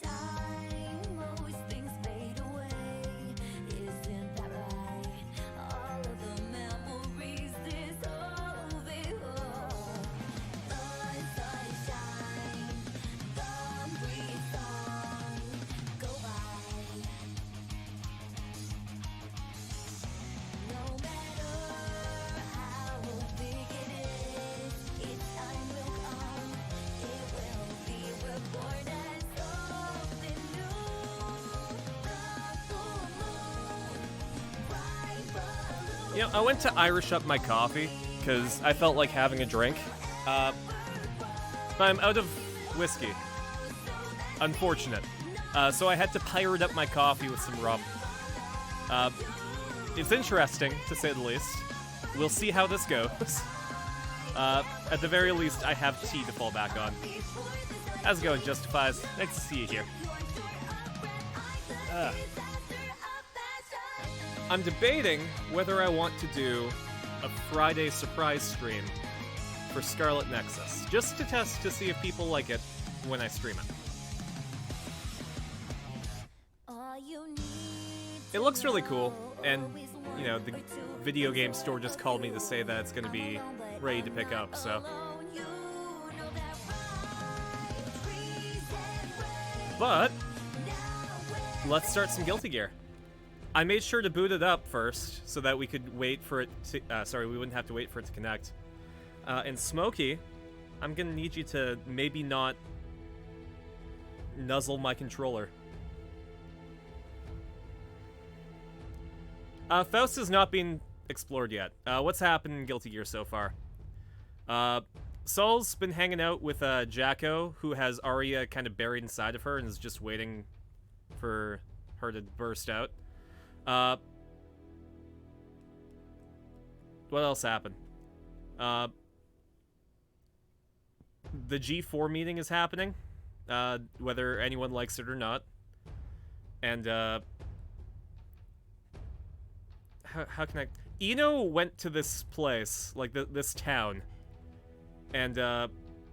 time, most things fade away. Isn't that right? All of the memories dissolve. The sunshine, the breeze song go by. No matter how big it is, its time will come. It will be reborn as something new. The full moon, bright balloon. You know, I went to Irish up my coffee because I felt like having a drink. But I'm out of whiskey. Unfortunate. So I had to pirate up my coffee with some rum. It's interesting, to say the least. We'll see how this goes. At the very least, I have tea to fall back on. How's it going, Justifies? Nice to see you here. I'm debating whether I want to do a Friday surprise stream for Scarlet Nexus, just to test to see if people like it when I stream it. All you need It looks really cool, and, you know, the video game store just called me to say that it's going to be ready to pick up, so. But let's start some Guilty Gear. I made sure to boot it up first so that we could wait for it to, we wouldn't have to wait for it to connect. And Smokey, I'm gonna need you to maybe not nuzzle my controller. Faust has not been explored yet. What's happened in Guilty Gear so far? Saul's been hanging out with Jacko, who has Arya kind of buried inside of her and is just waiting for her to burst out. What else happened? The G4 meeting is happening, whether anyone likes it or not. And, how can I... Ino went to this place, like this town, and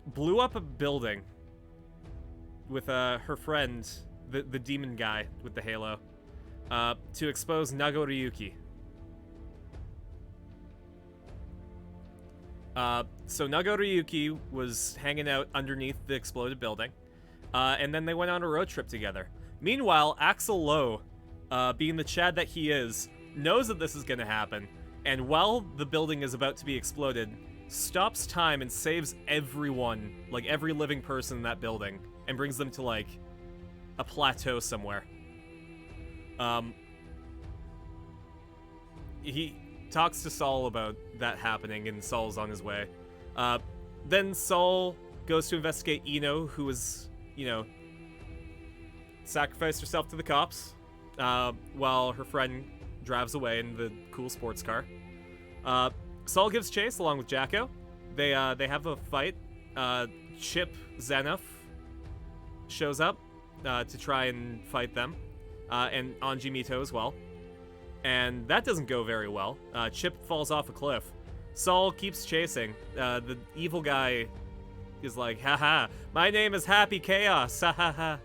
blew up a building with her friend, the demon guy with the halo, to expose Nagoriyuki. So Nagoriyuki was hanging out underneath the exploded building, and then they went on a road trip together. Meanwhile, Axel Lowe, being the Chad that he is, knows that this is going to happen, and while the building is about to be exploded, stops time and saves everyone, like every living person in that building, and brings them to, like, a plateau somewhere. He talks to Saul about that happening, and Saul's on his way. Then Saul goes to investigate Ino, who was, you know, sacrificed herself to the cops, while her friend drives away in the cool sports car. Saul gives chase along with Jacko. They have a fight. Chip Xenough shows up to try and fight them, and Anji Mito as well. And that doesn't go very well. Chip falls off a cliff. Saul keeps chasing. The evil guy is like, haha, my name is Happy Chaos, haha.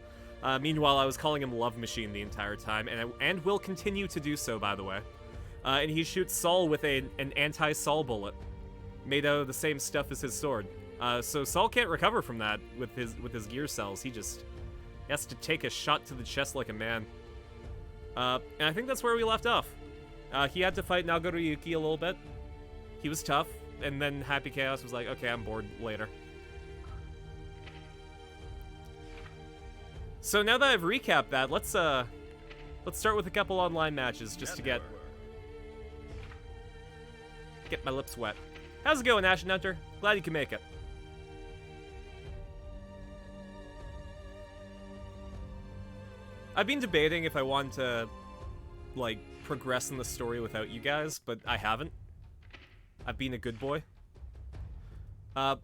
Meanwhile, I was calling him Love Machine the entire time, and will continue to do so, by the way. And he shoots Saul with an anti-Saul bullet, made out of the same stuff as his sword. So Saul can't recover from that with his gear cells. He has to take a shot to the chest like a man. And I think that's where we left off. He had to fight Nagoriyuki a little bit. He was tough, and then Happy Chaos was like, okay, I'm bored, later. So now that I've recapped that, let's start with a couple online matches just to get my lips wet. How's it going, Ashen Hunter? Glad you can make it. I've been debating if I want to, like, progress in the story without you guys, but I haven't. I've been a good boy. Oh,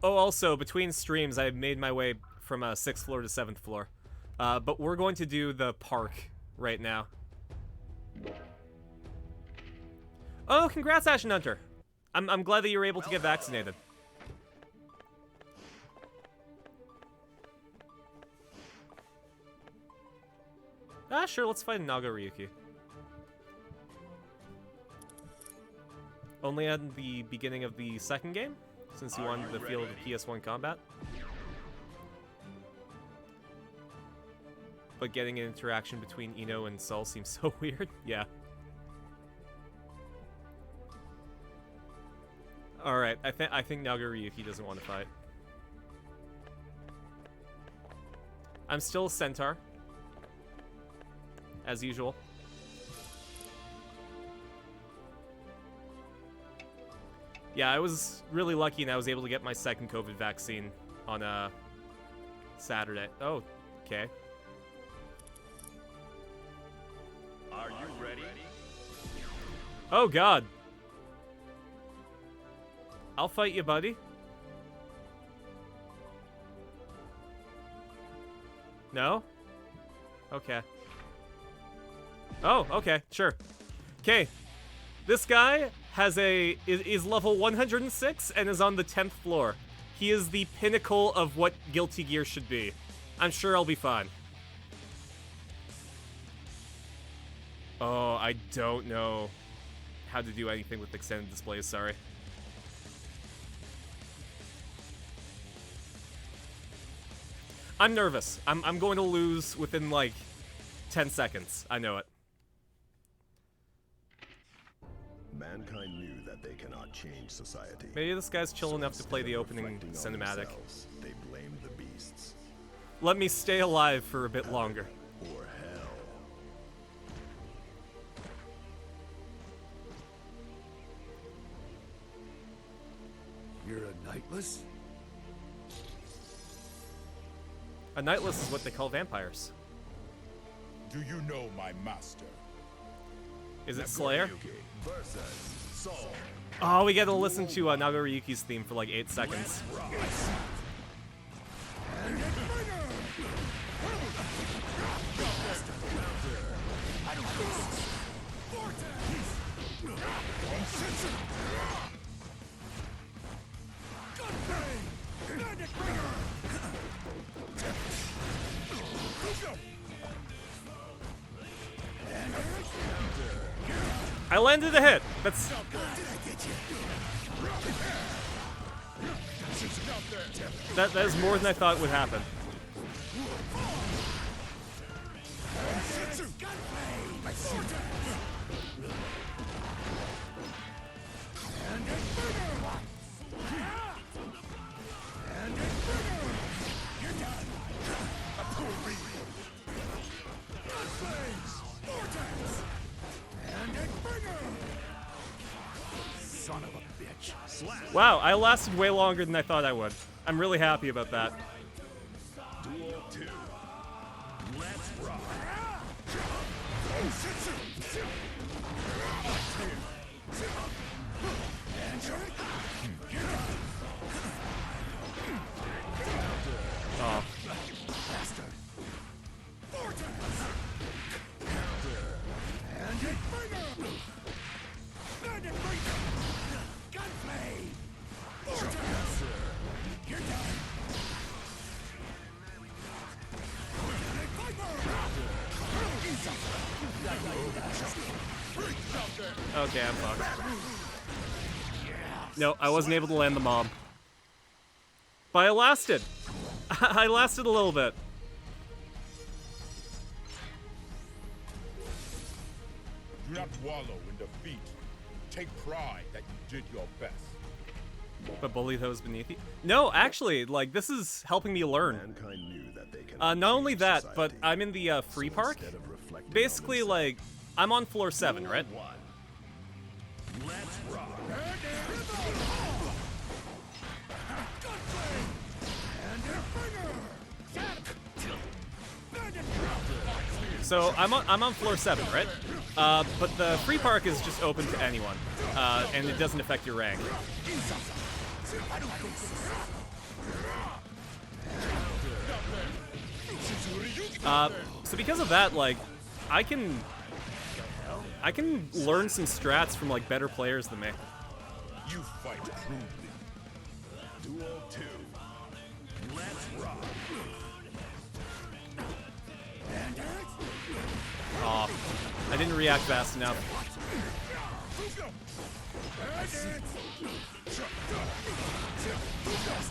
also, between streams, I've made my way from 6th floor to 7th floor. But we're going to do the park right now. Oh, congrats, Ashen Hunter! I'm glad that you were able to get vaccinated. Ah, sure, let's fight Naga Ryuki. Only at the beginning of the second game, since you wanted to feel the PS1 combat. But getting an interaction between Ino and Sol seems so weird. Yeah. Alright, I think Naga Ryuki doesn't want to fight. I'm still a Centaur. As usual. Yeah, I was really lucky and I was able to get my second COVID vaccine on Saturday. Oh, okay. Are you ready? Oh god. I'll fight you, buddy. No? Okay. Oh, okay, sure. Okay. This guy is level 106 and is on the 10th floor. He is the pinnacle of what Guilty Gear should be. I'm sure I'll be fine. Oh, I don't know how to do anything with extended displays, sorry. I'm nervous. I'm going to lose within, like, 10 seconds. I know it. Mankind knew that they cannot change society. Maybe this guy's chill enough to play the Instead of opening reflecting on cinematic. themselves, they blamed the beasts. Let me stay alive for a bit longer. Or hell. You're a Nightless? A Nightless is what they call vampires. Do you know my master? Is it Slayer? Ryuki versus Sol. Oh, we get to listen to Naga Ryuki's theme for like 8 seconds. I landed a hit. That's that is more than I thought would happen. Son of a bitch. Wow, I lasted way longer than I thought I would. I'm really happy about that. Duel 2. Let's rock. Oh. Okay, I'm fucked. No, I wasn't able to land the bomb. But I lasted. I lasted a little bit. Do not wallow in defeat. Take pride that you did your best. But bully those beneath you? No, actually, like, this is helping me learn. Mankind knew that they cannot Not only change that, but society. I'm in the free So park. instead of reflecting on Basically, themselves, like, I'm on floor 7, right? Duel 1. Let's rock. So I'm on floor 7, right? But the free park is just open to anyone, and it doesn't affect your rank. So because of that, like, I can learn some strats from like better players than me. You fight crudely. Duel 2. Let's rock. I didn't react fast enough.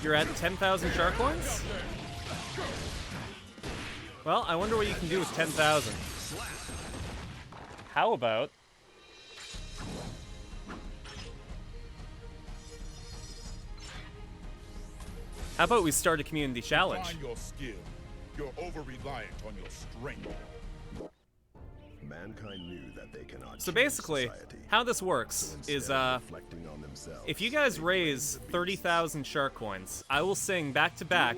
You're at 10,000 shark coins? Well, I wonder what you can do with 10,000. How about... How about we start a community challenge? Find your skill. You're over-reliant on your strength. Mankind knew that they cannot So change basically, society. how this works Instead is, of reflecting on themselves, if you guys they raise claim to be 30,000 shark coins, I will sing back-to-back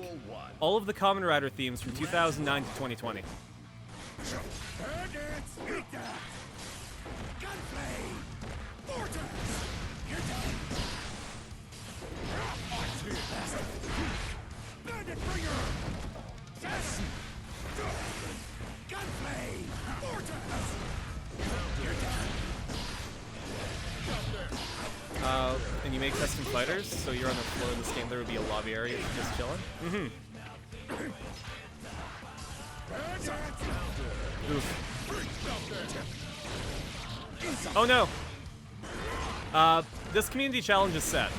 all of the Kamen Rider themes from 2009 to 2020. And you make custom fighters, so you're on the floor in this game, there would be a lobby area just chilling. Oof. Oh no! This community challenge is set.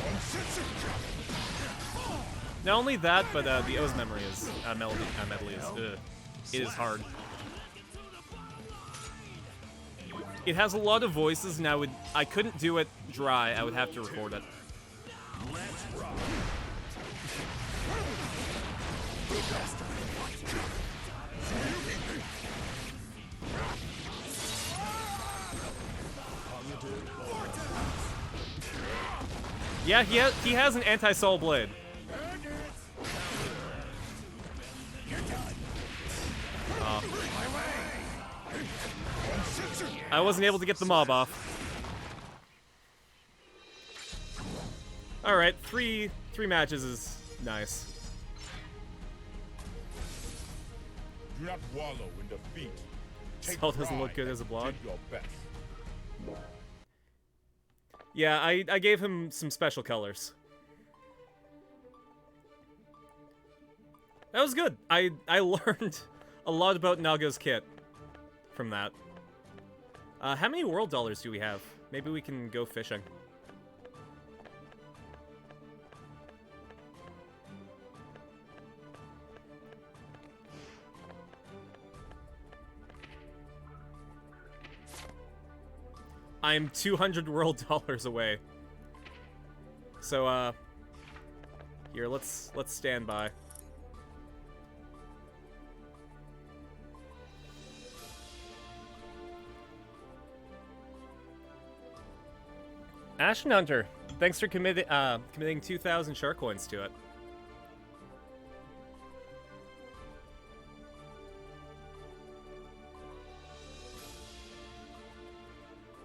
Not only that, but the O's memory is medley is it is hard. It has a lot of voices, and I couldn't do it dry. I would have to record it. Yeah, he has an anti-soul blade. I wasn't able to get the mob off. Alright, three matches is nice. Do not wallow in defeat. Take Cell doesn't pride look good that as a you blog. did your best. Yeah, I gave him some special colors. That was good. I learned a lot about Naga's kit from that. How many world dollars do we have? Maybe we can go fishing. I'm 200 world dollars away. So, here, let's stand by. Ashen Hunter, thanks for committing 2,000 shark coins to it.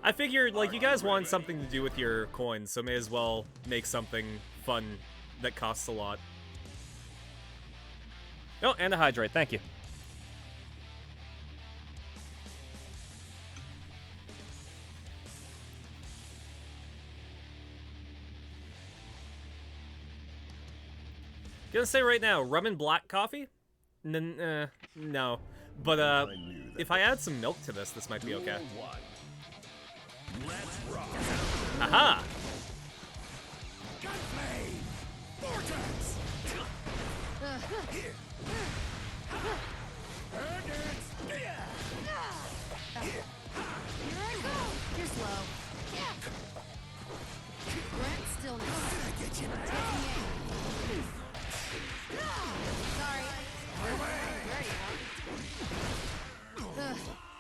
I figured, like, you guys want something to do with your coins, so may as well make something fun that costs a lot. Oh, and a hydrate, thank you. Gonna say right now, rum and black coffee? No. But, if I add some milk to this might be okay. Aha! You're slow. Brent still taking aim. Sorry. There you go.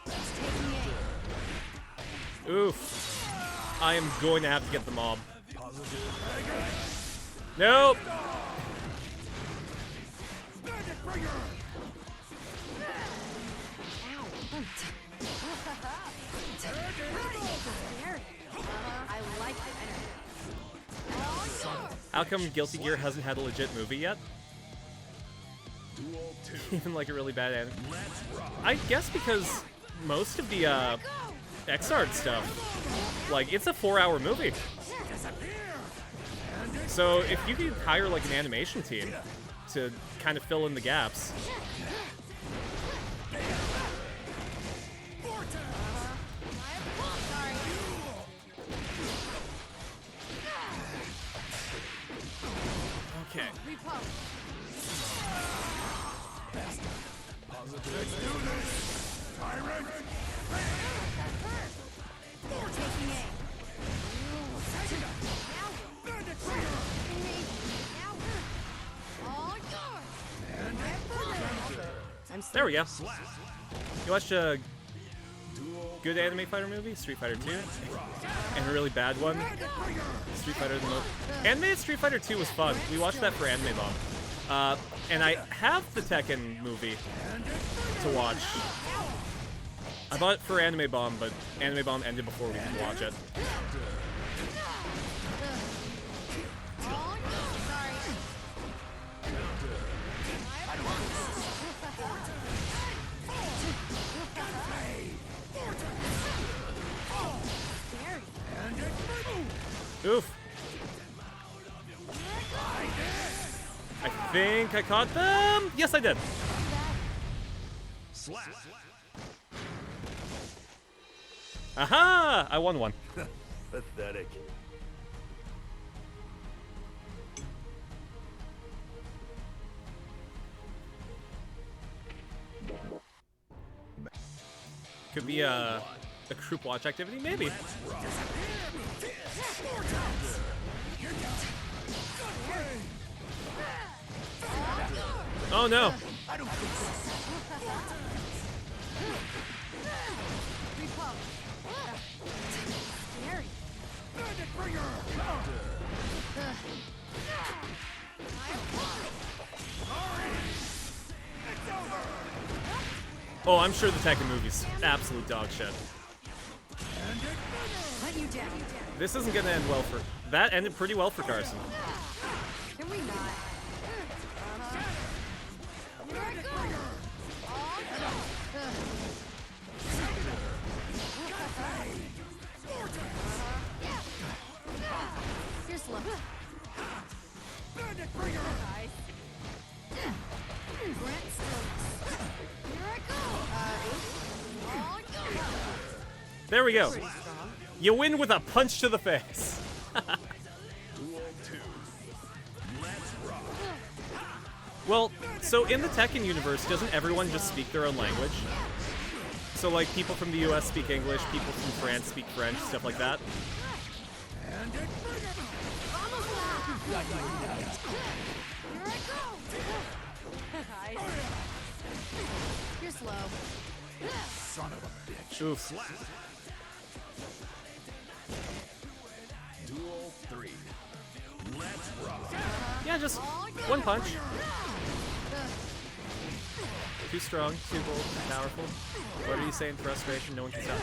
Just taking aim. Oof. I am going to have to get the mob. Nope! I like the energy. How come Guilty Gear hasn't had a legit movie yet? Even like a really bad anime. I guess because most of the Xrd stuff, like, it's a 4-hour movie. So if you could hire like an animation team to kind of fill in the gaps. Taking aim. All yours. There we go. You watched a good anime fighter movie, Street Fighter 2, and a really bad one, Street Fighter the most. Animated Street Fighter 2 was fun. We watched that for Anime Bomb. And I have the Tekken movie to watch. I bought it for Anime Bomb, but Anime Bomb ended before we could watch it. Oof. I think I caught them. Yes, I did. Slap. Aha! I won one. Pathetic. Could be a group watch activity, maybe. Oh no! Oh, I'm sure the Tekken movie's absolute dog shit. Let you down. This isn't gonna end well for... That ended pretty well for Carson. Can we not? Here I go. You're slow. Bandit bringer. Brent Stokes. Here I go. All yours. There we go. You win with a punch to the face. Duel 2. Let's rock. Well, so in the Tekken universe, doesn't everyone just speak their own language? So like people from the US speak English, people from France speak French, stuff like that. Here I go. You're slow. Son of a bitch. Oof. Duel 3. Let's rock. Yeah, just one punch. Too strong, too bold, too powerful. What are you saying? Frustration, no one can stop.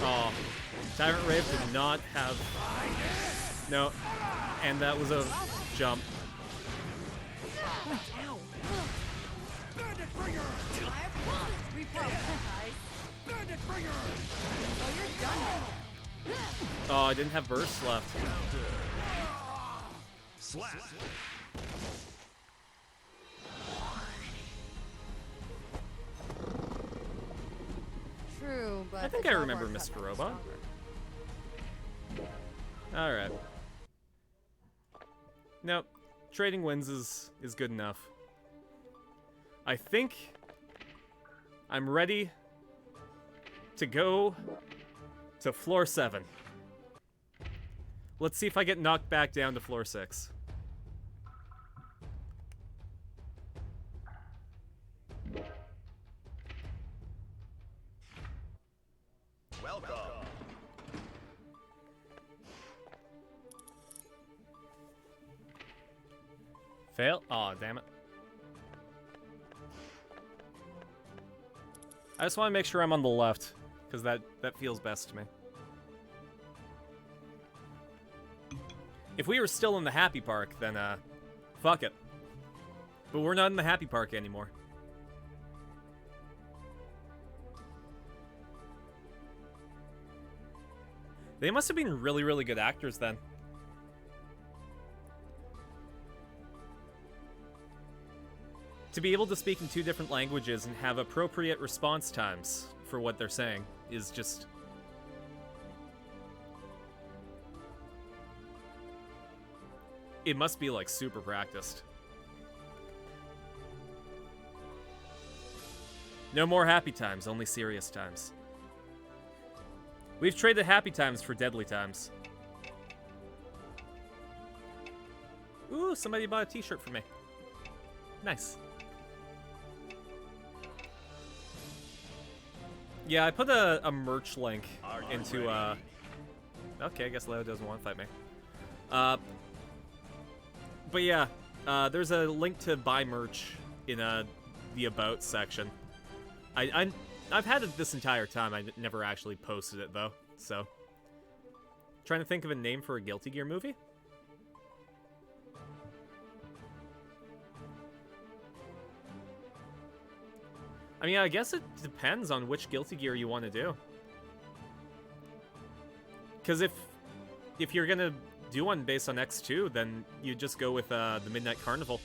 Oh, Tyrant Rave did not have... No, and that was a jump. Oh, I didn't have bursts left. Slap. True, but I think I remember Mr. Robot. Alright. Nope. Trading wins is good enough. I think I'm ready to go to floor 7. Let's see if I get knocked back down to floor 6. Welcome. Fail? Aw, damn it. I just want to make sure I'm on the left, because that feels best to me. If we were still in the happy park, then, fuck it. But we're not in the happy park anymore. They must have been really, really good actors then. To be able to speak in 2 different languages and have appropriate response times for what they're saying is just... It must be, like, super practiced. No more happy times, only serious times. We've traded happy times for deadly times. Ooh, somebody bought a t-shirt for me. Nice. Yeah, I put a merch link into, Okay, I guess Leo doesn't want to fight me. But yeah, there's a link to buy merch in, the About section. I've had it this entire time. I never actually posted it, though, so. Trying to think of a name for a Guilty Gear movie? I mean, I guess it depends on which Guilty Gear you want to do. Because if you're gonna do one based on X2, then you just go with the Midnight Carnival.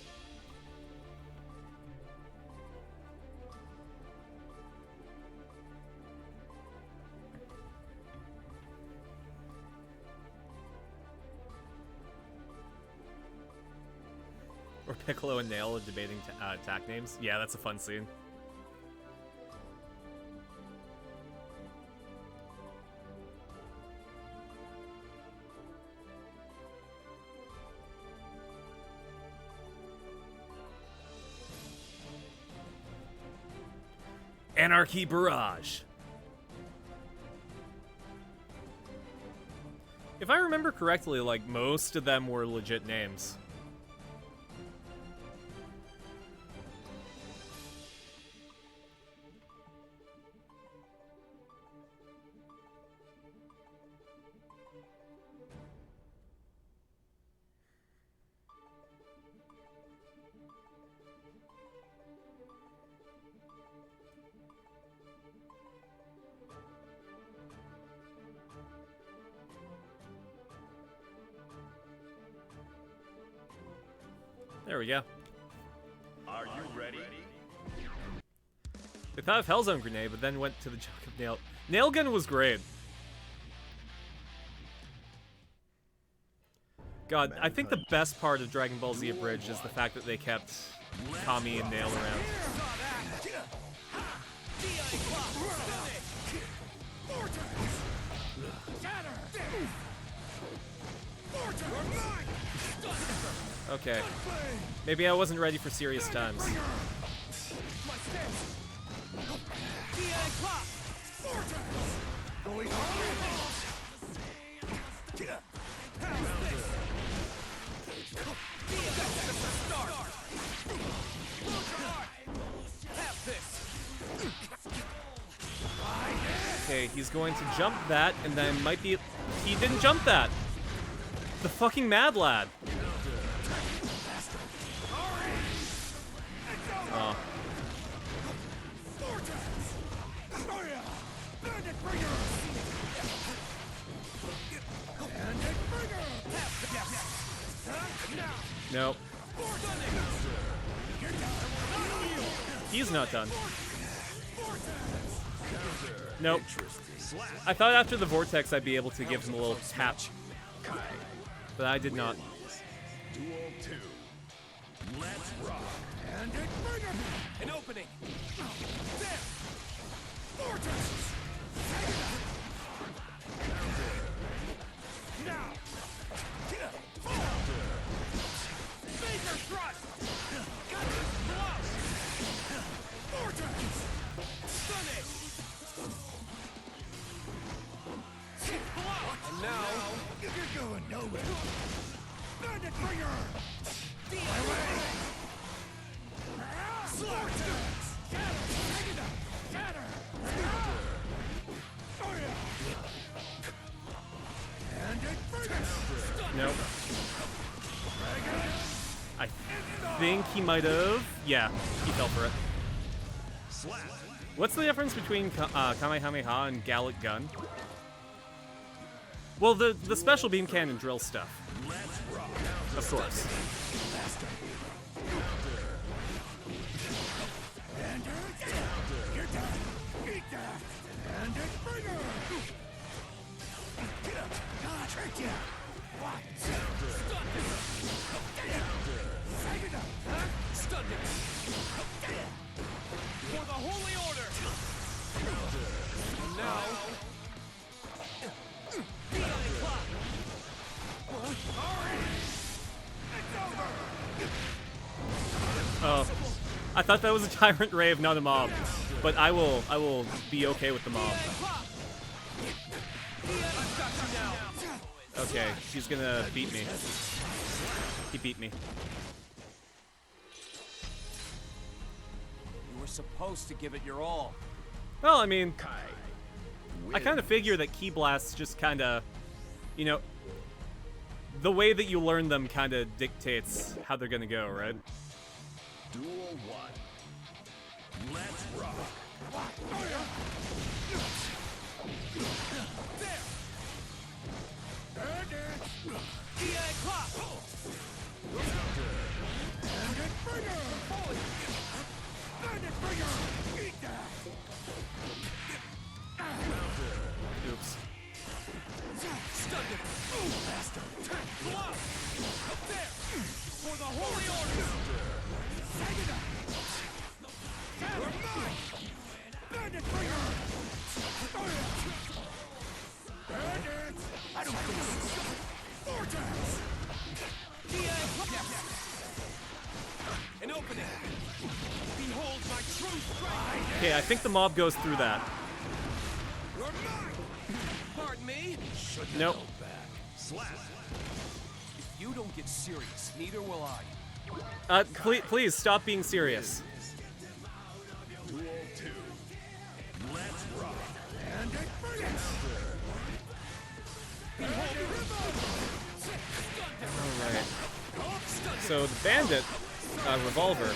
Or Piccolo and Nail are debating attack names. Yeah, that's a fun scene. Anarchy Barrage. If I remember correctly, like, most of them were legit names. There we go. Are you ready? They thought of Hellzone Grenade, but then went to the joke of Nail. Nail Gun was great. God, I think the best part of Dragon Ball Z Abridged is the fact that they kept Kami and Nail around. Okay. Maybe I wasn't ready for serious times. Okay, he's going to jump that, and then might be... He didn't jump that! The fucking Mad Lad! Oh. Nope. He's not done. Nope. I thought after the Vortex I'd be able to give him a little tap. But I did not. Duel 2. Let's rock. An opening. Now. Major thrust. Got this block. Vortex. Stunning. Block. And now you're going nowhere. Bandit Bringer. My way. Nope. I think he might have. Yeah, he fell for it. What's the difference between Kamehameha and Gallic Gun? Well, the special beam cannon drill stuff. Of course. You're done. Eat that. And it's bigger. God, tricked you. What? Save it up, huh? Stunned it. For the Holy Order. And now. Demon Clock. Oh, I thought that was a Tyrant Rave, not a mob. But I will be okay with the mob. Okay, she's gonna beat me. He beat me. You were supposed to give it your all. Well, I mean, Kai I kind of figure that Ki Blasts just kind of, you know, the way that you learn them kind of dictates how they're gonna go, right? Duel 1. Let's rock. DI Clock. Oops. Stunned it. Go up. Up there. For the Holy Order. Bandit Bringer! Bandit! I don't think so. Vortex! DI Clock. An opening. Behold my true strength. Okay, I think the mob goes through that. You're mine. Pardon me. Nope. Slap. If you don't get serious, neither will I. Please stop being serious. Duel 2. Let's rock. Bandit Bringer! Alright. So the bandit, revolver.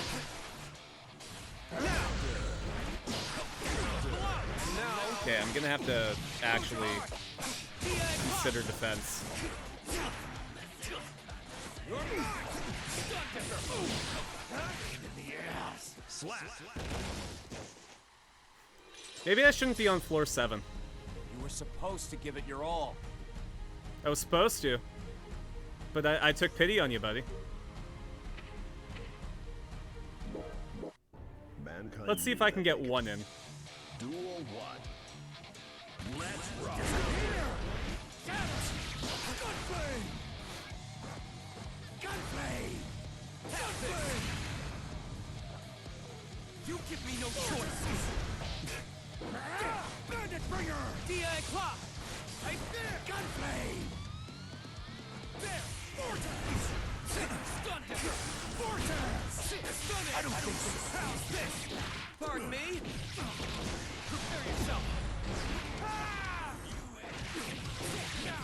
Okay, I'm gonna have to actually consider defense. Slap. Maybe I shouldn't be on floor 7. You were supposed to give it your all. I was supposed to. But I took pity on you, buddy. Mankind Let's see if I can get one in. Duel 1. Let's rock. Gunblade! Gunblade! Gunblade! You give me no choice. Bandit Bringer! DI Clock. Right there! Gunblade! There! Vortex! Stun him. Vortex! Stun it. I don't think so. How's this? Pardon me. Prepare yourself.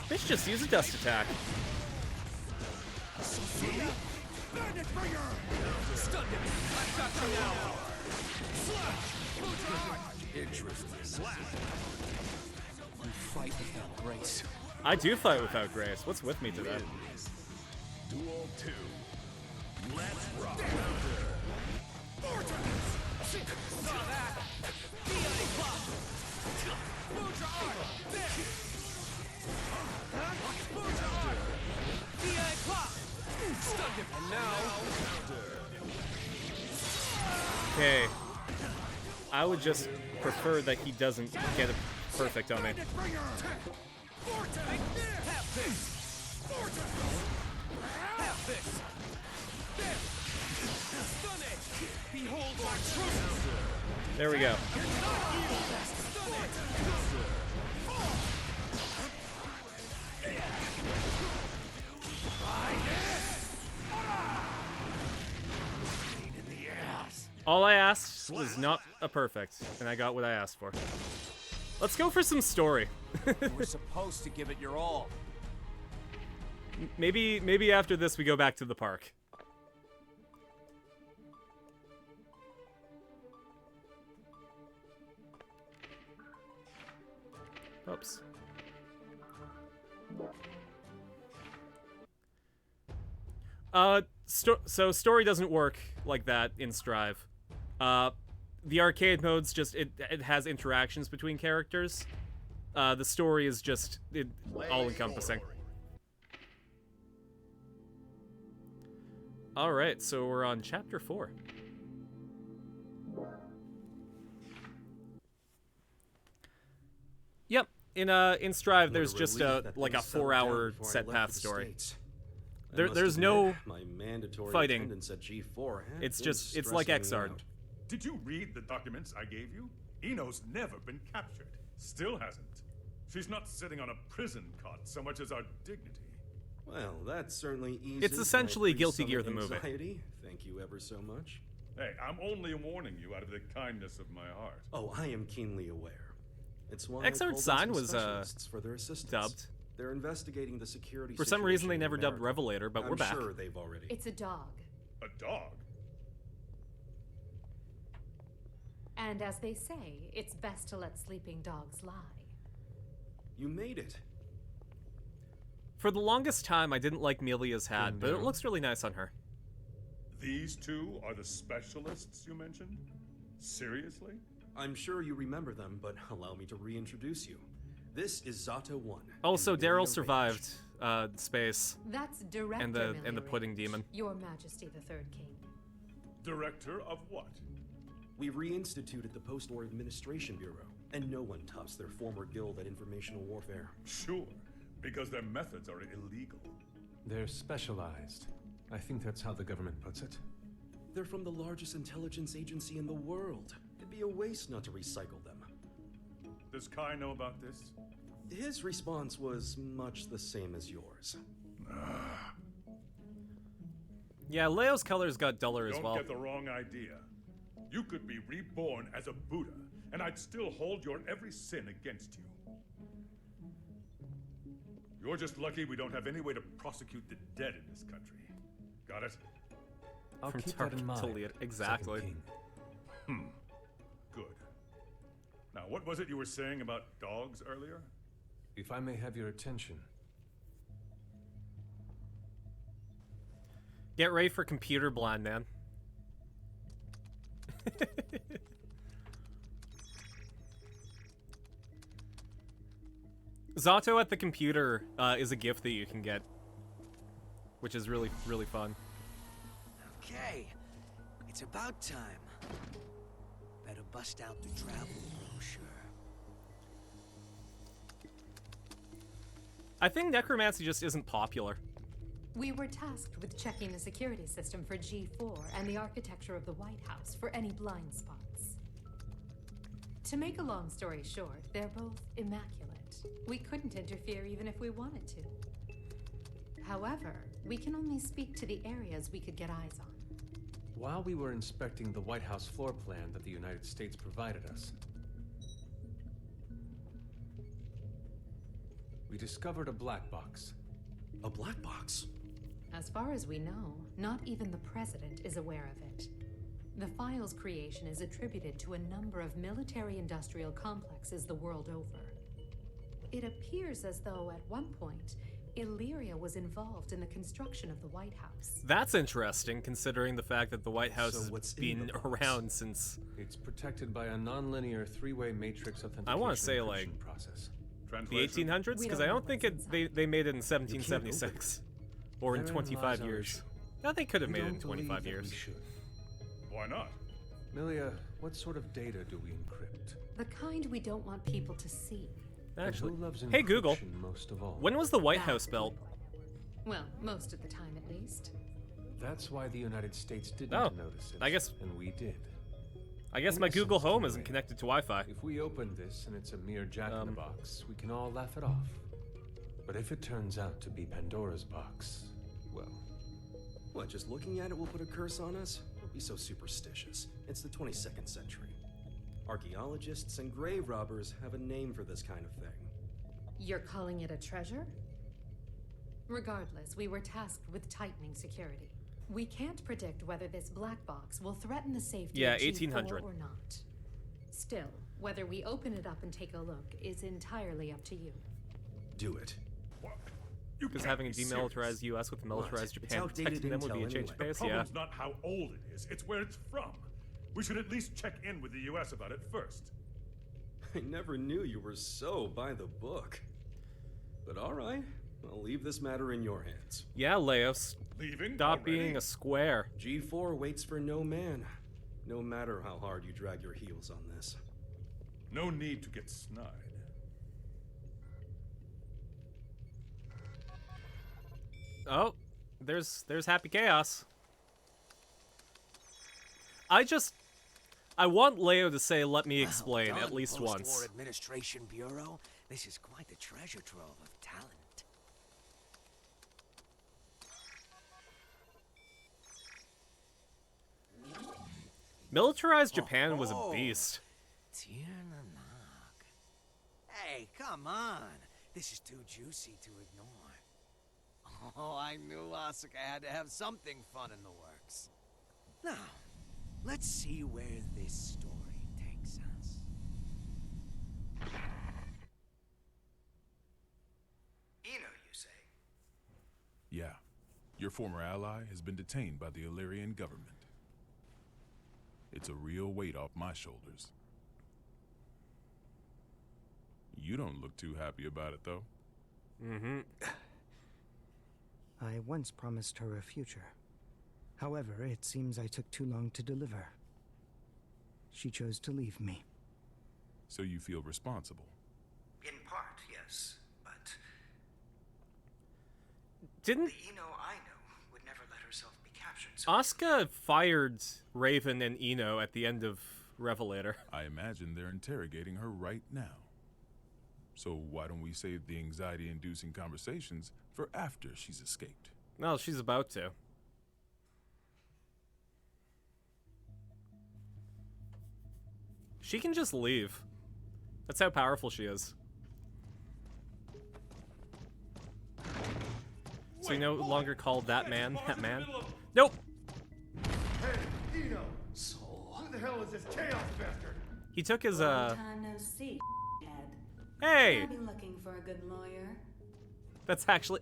Bitch, just use a dust attack. Bandit Bringer! Stun him. I've got you now. Slash. Interesting. Slap. You fight without grace. I do fight without grace. What's with me today? Duel 2. Let's rock. Saw that. DI Clock. Move your arm. There. Move your arm. DI Clock. Stun him. And now. Okay. I would just prefer that he doesn't get it perfect on me. Bandit Bringer! Vortex! Have this. Have this. There. Stun it. Behold my truth. There we go. Stun it. All I asked was not a perfect, and I got what I asked for. Let's go for some story. You were supposed to give it your all. Maybe after this we go back to the park. Oops. So story doesn't work like that in Strive. The arcade mode's just it has interactions between characters. The story is just all encompassing. All right, so we're on chapter 4. Yep, in Strive there's just like a 4-hour set path story. There's no fighting. It's like Xrd. Did you read the documents I gave you? Ino's never been captured. Still hasn't. She's not sitting on a prison cot so much as our dignity. Well, that certainly eases It's essentially my Guilty Gear, pre-summer the movie. anxiety. Thank you ever so much. Hey, I'm only warning you out of the kindness of my heart. Oh, I am keenly aware. It's why Xrd I called in Sign some was, specialists for their assistance. dubbed. They're investigating the security For some reason, they situation never in dubbed America. Revelator, but we're back. I'm sure they've already. It's a dog. A dog? And as they say, it's best to let sleeping dogs lie. You made it. For the longest time, I didn't like Melia's hat, but it looks really nice on her. These two are the specialists you mentioned? Seriously? I'm sure you remember them, but allow me to reintroduce you. This is Zato 1. Also, and Daryl Milia survived space That's Director and the Milia pudding Rage, demon. Your Majesty the Third King. Director of what? We reinstituted the Post-War Administration Bureau, and no one tops their former guild at informational warfare. Sure, because their methods are illegal. They're specialized. I think that's how the government puts it. They're from the largest intelligence agency in the world. It'd be a waste not to recycle them. Does Kai know about this? His response was much the same as yours. Yeah, Leo's colors got duller as well. Don't get the wrong idea. You could be reborn as a Buddha, and I'd still hold your every sin against you. You're just lucky we don't have any way to prosecute the dead in this country. Got it? I'll From keep Dark that in mind. to Lead. Exactly. Second King. Good. Now, what was it you were saying about dogs earlier? If I may have your attention. Get ready for computer blind, man. Zato at the computer is a gift that you can get, which is really, really fun. Okay, it's about time. Better bust out the travel brochure. I think necromancy just isn't popular. We were tasked with checking the security system for G4 and the architecture of the White House for any blind spots. To make a long story short, they're both immaculate. We couldn't interfere even if we wanted to. However, we can only speak to the areas we could get eyes on. While we were inspecting the White House floor plan that the United States provided us, we discovered a black box. A black box? As far as we know, not even the president is aware of it. The file's creation is attributed to a number of military-industrial complexes the world over. It appears as though at one point, Illyria was involved in the construction of the White House. That's interesting, considering the fact that the White House So what's has in been the box? around since... It's protected by a non-linear three-way matrix authentication I want to say, like, encryption process. the Translation? 1800s? We Because don't I know don't think what's they made it in open 1776. Or in Therein lies 25 our years. issue. No, they could have We made it in don't believe 25 that years. we should. Why not? Milia, what sort of data do we encrypt? The kind we don't want people to see. Actually, And who loves hey Google, encryption most of all? when was the White That House built? Well, most of the time at least. That's why the United States didn't Oh, notice it. I guess- And we did. I guess my In Google essence, Home anyway. isn't connected to Wi-Fi. If we open this and it's a mere jack-in-the-box, we can all laugh it off. But if it turns out to be Pandora's box, well, What, just looking at it will put a curse on us? Don't be so superstitious. It's the 22nd century. Archaeologists and grave robbers have a name for this kind of thing. You're calling it a treasure? Regardless, we were tasked with tightening security. We can't predict whether this black box will threaten the safety Yeah, of G4 1800. or not. Still, whether we open it up and take a look is entirely up to you. Do it. What? You Because can't having a be demilitarized serious. U.S. with a militarized What? It's Japan outdated protecting them would be a intel change anyway. of pace. The Yeah. problem's not how old it is, it's where it's from. We should at least check in with the US about it first. I never knew you were so by the book. But alright, I'll leave this matter in your hands. Yeah, Leos. Leaving? Stop already? being a square. G4 waits for no man, no matter how hard you drag your heels on this. No need to get snide. Oh, there's Happy Chaos. I want Leo to say, "Let me explain," Well at done, least Post-War once. Administration Bureau. This is quite the treasure trove of talent. Militarized Japan was a beast. Tiernanak. Hey, come on. This is too juicy to ignore. Oh, I knew Asuka had to have something fun in the works. Now, let's see where this story takes us. Ino, you say? Yeah. Your former ally has been detained by the Illyrian government. It's a real weight off my shoulders. You don't look too happy about it, though. Mm-hmm. I once promised her a future. However, it seems I took too long to deliver. She chose to leave me. So you feel responsible? In part, yes, but Didn't the Ino I know would never let herself be captured. So Asuka fired Raven and Ino at the end of Revelator? I imagine they're interrogating her right now. So why don't we save the anxiety-inducing conversations for after she's escaped? No, she's about to. She can just leave. That's how powerful she is. So you no longer call that man that man? Nope! Hey, Ino! Soul. Who the hell is this chaos bastard? He took his, Long time no see, head. Hey! I'll be looking for a good lawyer. That's actually...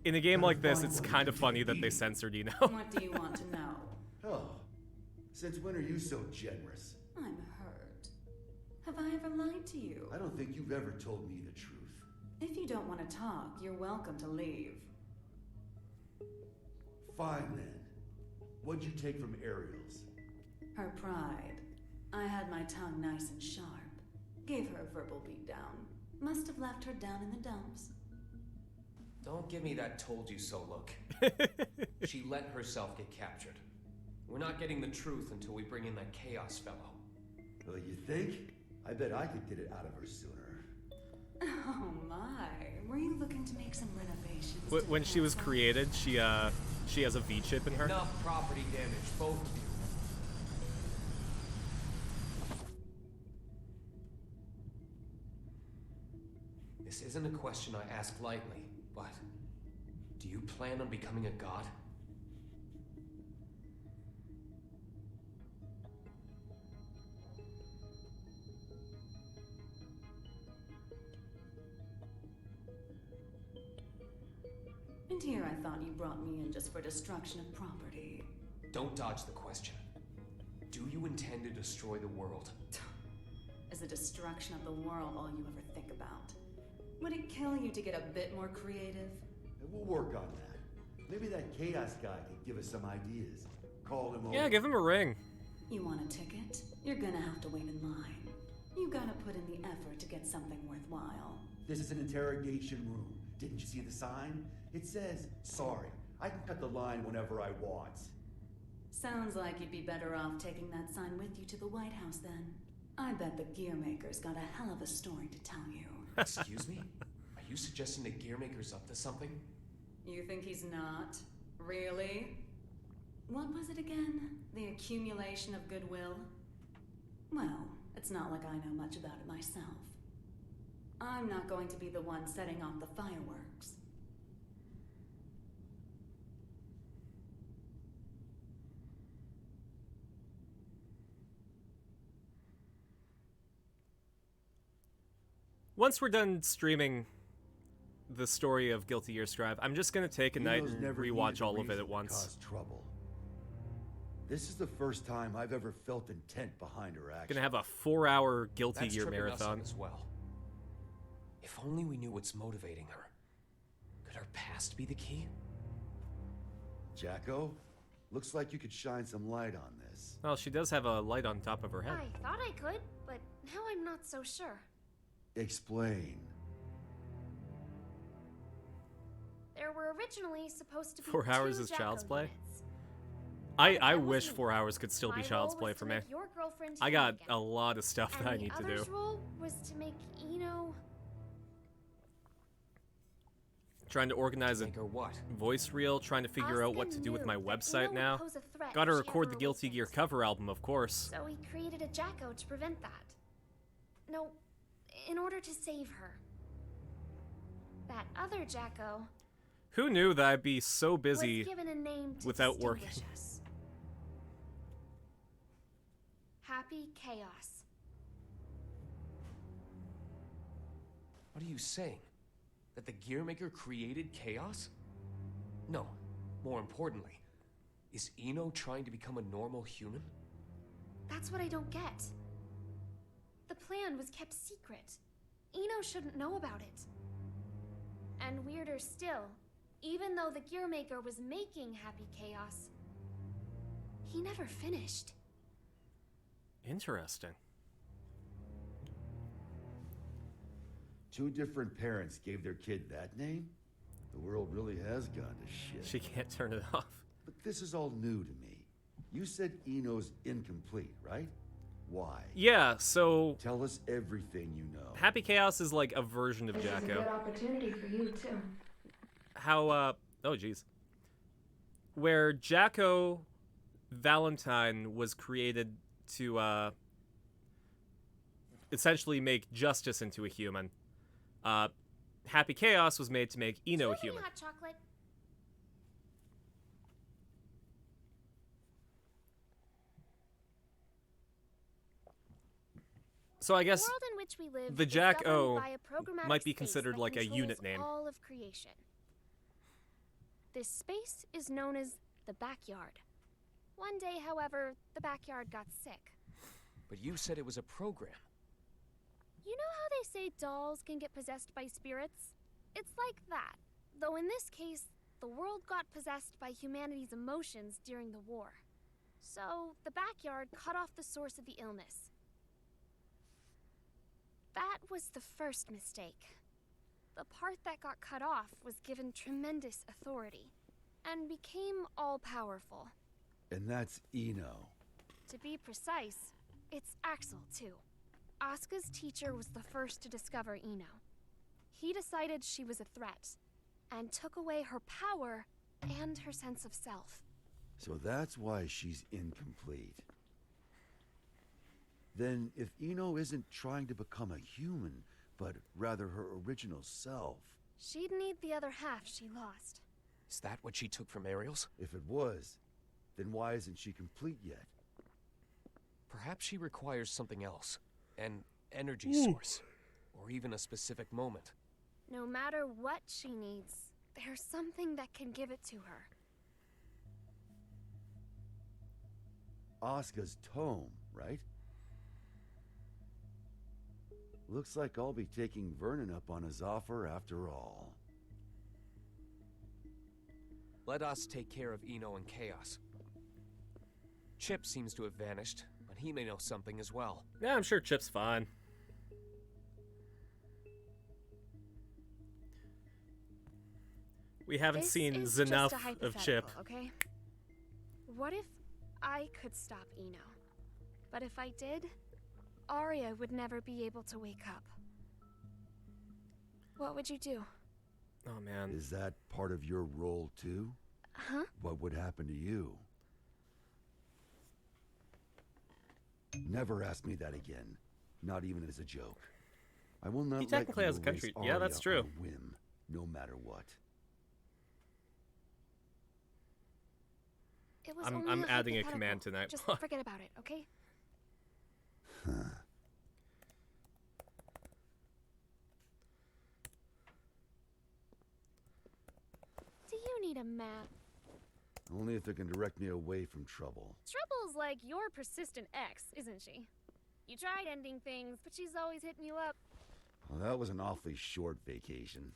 In a game like this, it's kind of funny that they censored Ino. What do you want to know? Oh, since when are you so generous? I'm hurt. Have I ever lied to you? I don't think you've ever told me the truth. If you don't want to talk, you're welcome to leave. Fine then. What'd you take from Ariel's? Her pride. I had my tongue nice and sharp. Gave her a verbal beatdown. Must have left her down in the dumps. Don't give me that told you so look. She let herself get captured. We're not getting the truth until we bring in that Chaos fellow. Well, you think? I bet I could get it out of her sooner. Oh my. Were you looking to make some renovations? When she was created, she has a V chip in her. Enough property damage, both of you. This isn't a question I ask lightly, but do you plan on becoming a god? And here I thought you brought me in just for destruction of property. Don't dodge the question. Do you intend to destroy the world? Is the destruction of the world all you ever think about? Would it kill you to get a bit more creative? We'll work on that. Maybe that chaos guy can give us some ideas. Call him over. Yeah, give him a ring. You want a ticket? You're gonna have to wait in line. You gotta put in the effort to get something worthwhile. This is an interrogation room. Didn't you see the sign? It says, sorry, I can cut the line whenever I want. Sounds like you'd be better off taking that sign with you to the White House then. I bet the Gearmaker's got a hell of a story to tell you. Excuse me? Are you suggesting the Gearmaker's up to something? You think he's not? Really? What was it again? The accumulation of goodwill? Well, it's not like I know much about it myself. I'm not going to be the one setting off the fireworks. Once we're done streaming the story of Guilty Gear Strive, I'm just gonna take a night Eno's and never rewatch needed a all of it reason at to once. cause trouble. This is the first time I've ever felt intent behind her action. Gonna have a 4-hour Guilty That's Gear tripping us up marathon. as well. If only we knew what's motivating her. Could her past be the key? Jacko, looks like you could shine some light on this. Well, she does have a light on top of her head. I thought I could, but now I'm not so sure. Explain. There were originally supposed to be 4 hours 2 is child's Jacko play? units. I wish 4 hours could still be My child's role play was for to me. make your girlfriend I human got again. a lot of stuff that I And need to the do. other's role was to make Eno. Trying to organize a Make her what? voice reel, trying to figure out what Asuka to do with knew my that website Eno would now. pose a threat Gotta if she record ever the Guilty Gear awakened. cover album, of course. So he created a Jacko to prevent that. No, in order to save her. That other Jacko Who knew that I'd be so was busy given a name to without working? distinguish us. Happy Chaos. What are you saying? That the Gearmaker created chaos? No. More importantly, is Eno trying to become a normal human? That's what I don't get. The plan was kept secret. Eno shouldn't know about it. And weirder still, even though the Gearmaker was making Happy Chaos, he never finished. Interesting. 2 different parents gave their kid that name? The world really has gone to shit. She can't turn it off. But this is all new to me. You said Eno's incomplete, right? Why? Yeah, so Tell us everything you know. Happy Chaos is like a version of This is a Jacko. good opportunity for you, too. How, oh jeez. Where Jacko Valentine was created to, essentially make Justice into a human. Happy Chaos was made to make Eno human. Hot chocolate. So I guess The world in which we live the is Jack governed O by a programmatic might be space considered that like a controls unit name. all of creation. This space is known as the backyard. One day, however, the backyard got sick. But you said it was a program. You know how they say dolls can get possessed by spirits? It's like that. Though in this case, the world got possessed by humanity's emotions during the war. So, the backyard cut off the source of the illness. That was the first mistake. The part that got cut off was given tremendous authority and became all-powerful. And that's Eno. To be precise, it's Axel, too. Asuka's teacher was the first to discover Eno. He decided she was a threat and took away her power and her sense of self. So that's why she's incomplete. Then, if Eno isn't trying to become a human, but rather her original self... She'd need the other half she lost. Is that what she took from Ariel's? If it was, then why isn't she complete yet? Perhaps she requires something else. An energy source. Or even a specific moment. No matter what she needs, there's something that can give it to her. Asuka's tome, right? Looks like I'll be taking Vernon up on his offer after all. Let us take care of Eno and Chaos. Chip seems to have vanished, but he may know something as well. Yeah, I'm sure Chip's fine. We haven't This seen is enough just a of Chip. hypothetical, okay? What if I could stop Eno? But if I did, Arya would never be able to wake up. What would you do? Oh man. Is that part of your role too? Huh? What would happen to you? Never ask me that again. Not even as a joke. I will not He let technically you has a erase country. Yeah, that's Arya true. on a whim, no matter what. It was I'm only adding a hypothetical. command tonight. Just forget about it, okay? you need a map? Only if it can direct me away from trouble. Trouble's like your persistent ex, isn't she? You tried ending things, but she's always hitting you up. Well, that was an awfully short vacation.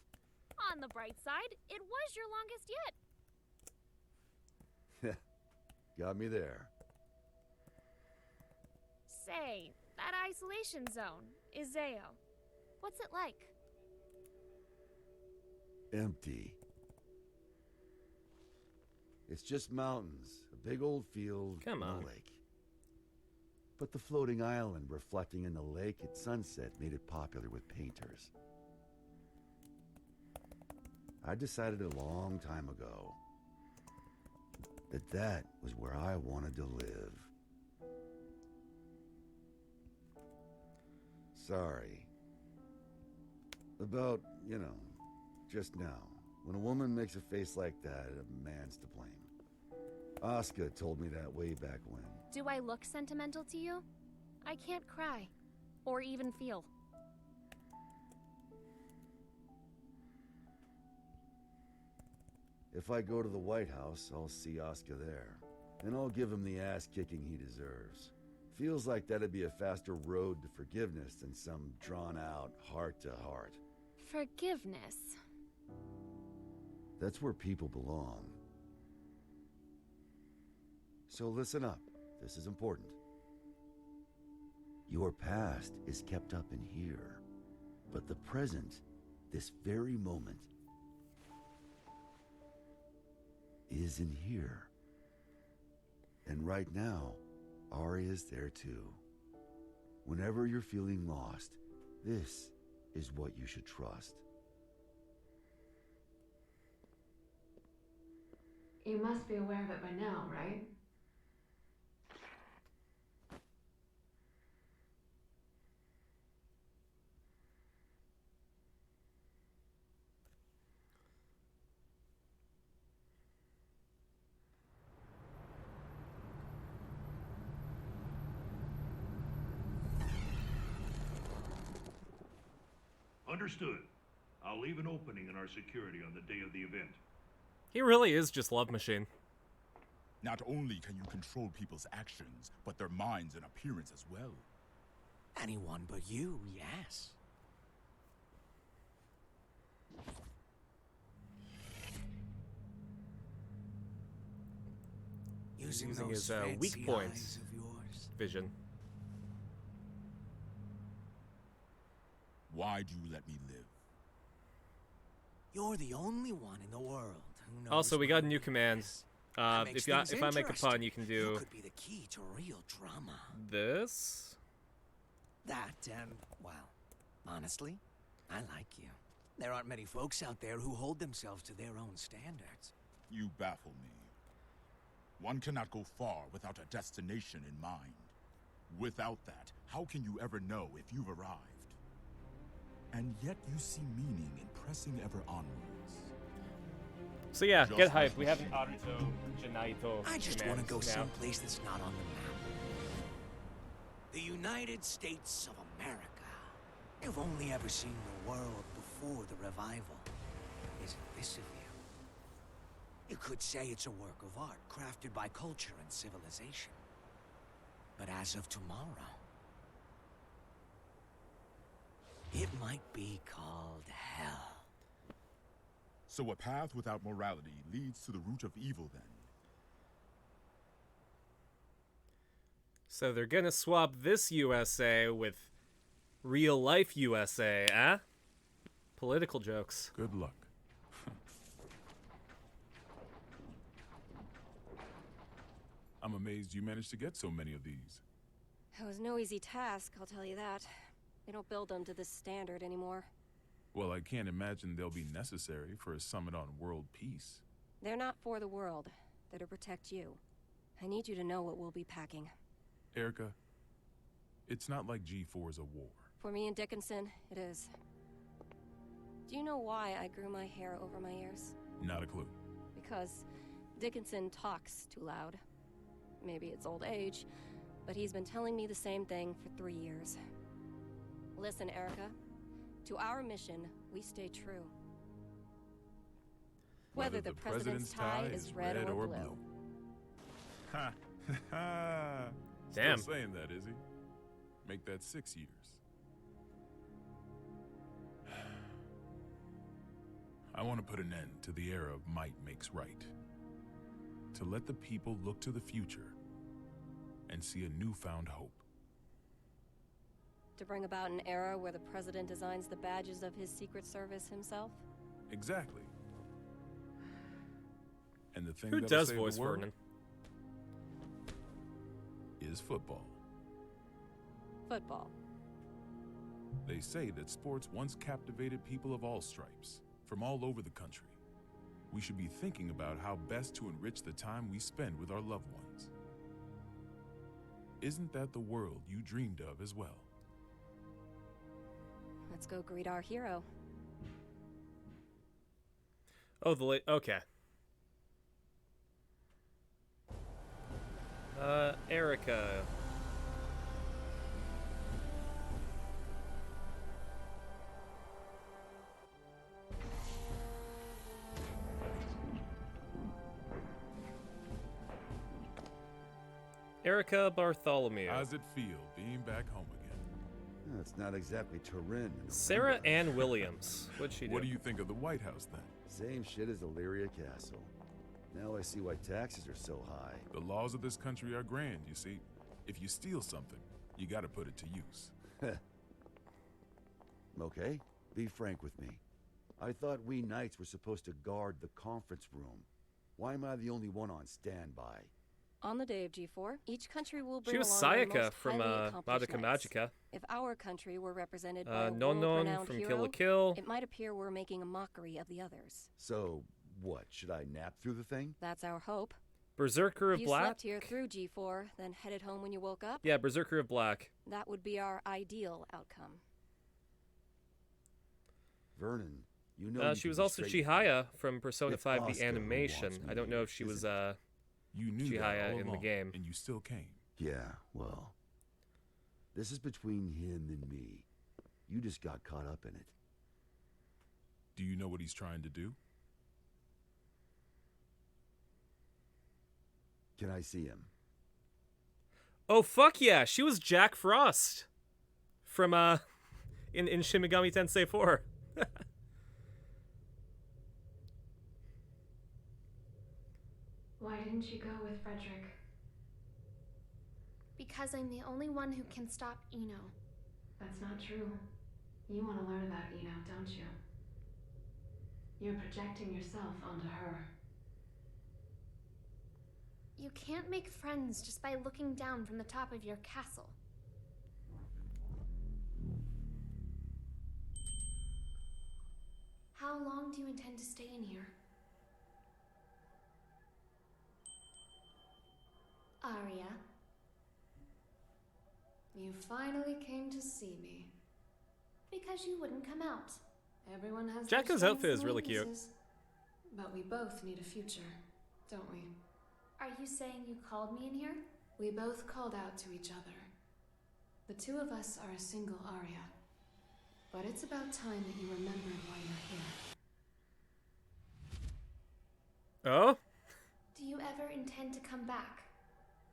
On the bright side, it was your longest yet. Got me there. Say, that isolation zone, Izeo. What's it like? Empty. It's just mountains, a big old field, Come and on. a lake. But the floating island reflecting in the lake at sunset made it popular with painters. I decided a long time ago that that was where I wanted to live. Sorry. About, just now. When a woman makes a face like that, a man's to blame. Asuka told me that way back when. Do I look sentimental to you? I can't cry. Or even feel. If I go to the White House, I'll see Asuka there. And I'll give him the ass-kicking he deserves. Feels like that'd be a faster road to forgiveness than some drawn-out heart-to-heart. Forgiveness. That's where people belong. So listen up. This is important. Your past is kept up in here. But the present, this very moment, is in here. And right now, Arya's there too. Whenever you're feeling lost, this is what you should trust. You must be aware of it by now, right? Understood. I'll leave an opening in our security on the day of the event. He really is just Love Machine. Not only can you control people's actions, but their minds and appearance as well. Anyone but you, yes. Using those his fancy weak points eyes of yours. vision. Why do you let me live? You're the only one in the world who knows. Also, we got a new command. That makes If things I make a pun, interesting. you can You do could be the key to real drama. this. That, well, honestly, I like you. There aren't many folks out there who hold themselves to their own standards. You baffle me. One cannot go far without a destination in mind. Without that, how can you ever know if you've arrived? And yet you see meaning in pressing ever onwards. So yeah, Just get hyped. like We have the an sheep. Aruto Janaito I just want to command go now. someplace that's not on the map. The United States of America. You've only ever seen the world before the revival. Isn't this of you? You could say it's a work of art, crafted by culture and civilization. But as of tomorrow, it might be called hell. So a path without morality leads to the root of evil then. So they're gonna swap this USA with real life USA, eh? Political jokes. Good luck. I'm amazed you managed to get so many of these. It was no easy task, I'll tell you that. They don't build them to this standard anymore. Well, I can't imagine they'll be necessary for a summit on world peace. They're not for the world. They're to protect you. I need you to know what we'll be packing. Erica, it's not like G4 is a war. For me and Dickinson, it is. Do you know why I grew my hair over my ears? Not a clue. Because Dickinson talks too loud. Maybe it's old age, but he's been telling me the same thing for 3 years. Listen, Erica. To our mission, we stay true. Whether the president's tie is red or blue. Ha ha. Damn. Still saying that, is he? Make that 6 years. I want to put an end to the era of might makes right. To let the people look to the future and see a newfound hope. To bring about an era where the president designs the badges of his Secret Service himself? Exactly. And the thing Who that'll does save voice the world Vernon? is football. Football. They say that sports once captivated people of all stripes, from all over the country. We should be thinking about how best to enrich the time we spend with our loved ones. Isn't that the world you dreamed of as well? Let's go greet our hero. Oh, the late. Okay. Erica. Erica Bartholomew. How's it feel being back home again? It's not exactly Turin. Sarah Ann Williams. What'd she do? What do you think of the White House then? Same shit as Illyria Castle. Now I see why taxes are so high. The laws of this country are grand, you see. If you steal something, you gotta put it to use. Okay, be frank with me. I thought we knights were supposed to guard the conference room. Why am I the only one on standby? On the day of G4, each country will bring She was along their Sayaka most from highly accomplished Madoka knights. Magica. If our country were represented by a Nonon world-renowned from hero, Kill la Kill. it might appear we're making a mockery of the others. So, what, should I nap through the thing? That's our hope. Berserker of You Black? slept here through G4, then headed home when you woke up? Yeah, Berserker of Black. That would be our ideal outcome. Vernon, you know you She can was be also straight- Chihaya from Persona It's 5 Oscar the who animation. wants me I don't know if to she was visit. You knew that Chihaya all in the along, game. and you still came. Yeah, well, this is between him and me. You just got caught up in it. Do you know what he's trying to do? Can I see him? Oh, fuck yeah. She was Jack Frost from, in Shin Megami Tensei 4. Why didn't you go with Frederick? Because I'm the only one who can stop Eno. That's not true. You want to learn about Eno, don't you? You're projecting yourself onto her. You can't make friends just by looking down from the top of your castle. How long do you intend to stay in here? Arya. You finally came to see me. Because you wouldn't come out. Everyone has their Jacko's strengths outfit is and really cute. weaknesses. But we both need a future, don't we? Are you saying you called me in here? We both called out to each other. The two of us are a single Arya. But it's about time that you remembered why you're here. Oh? Do you ever intend to come back?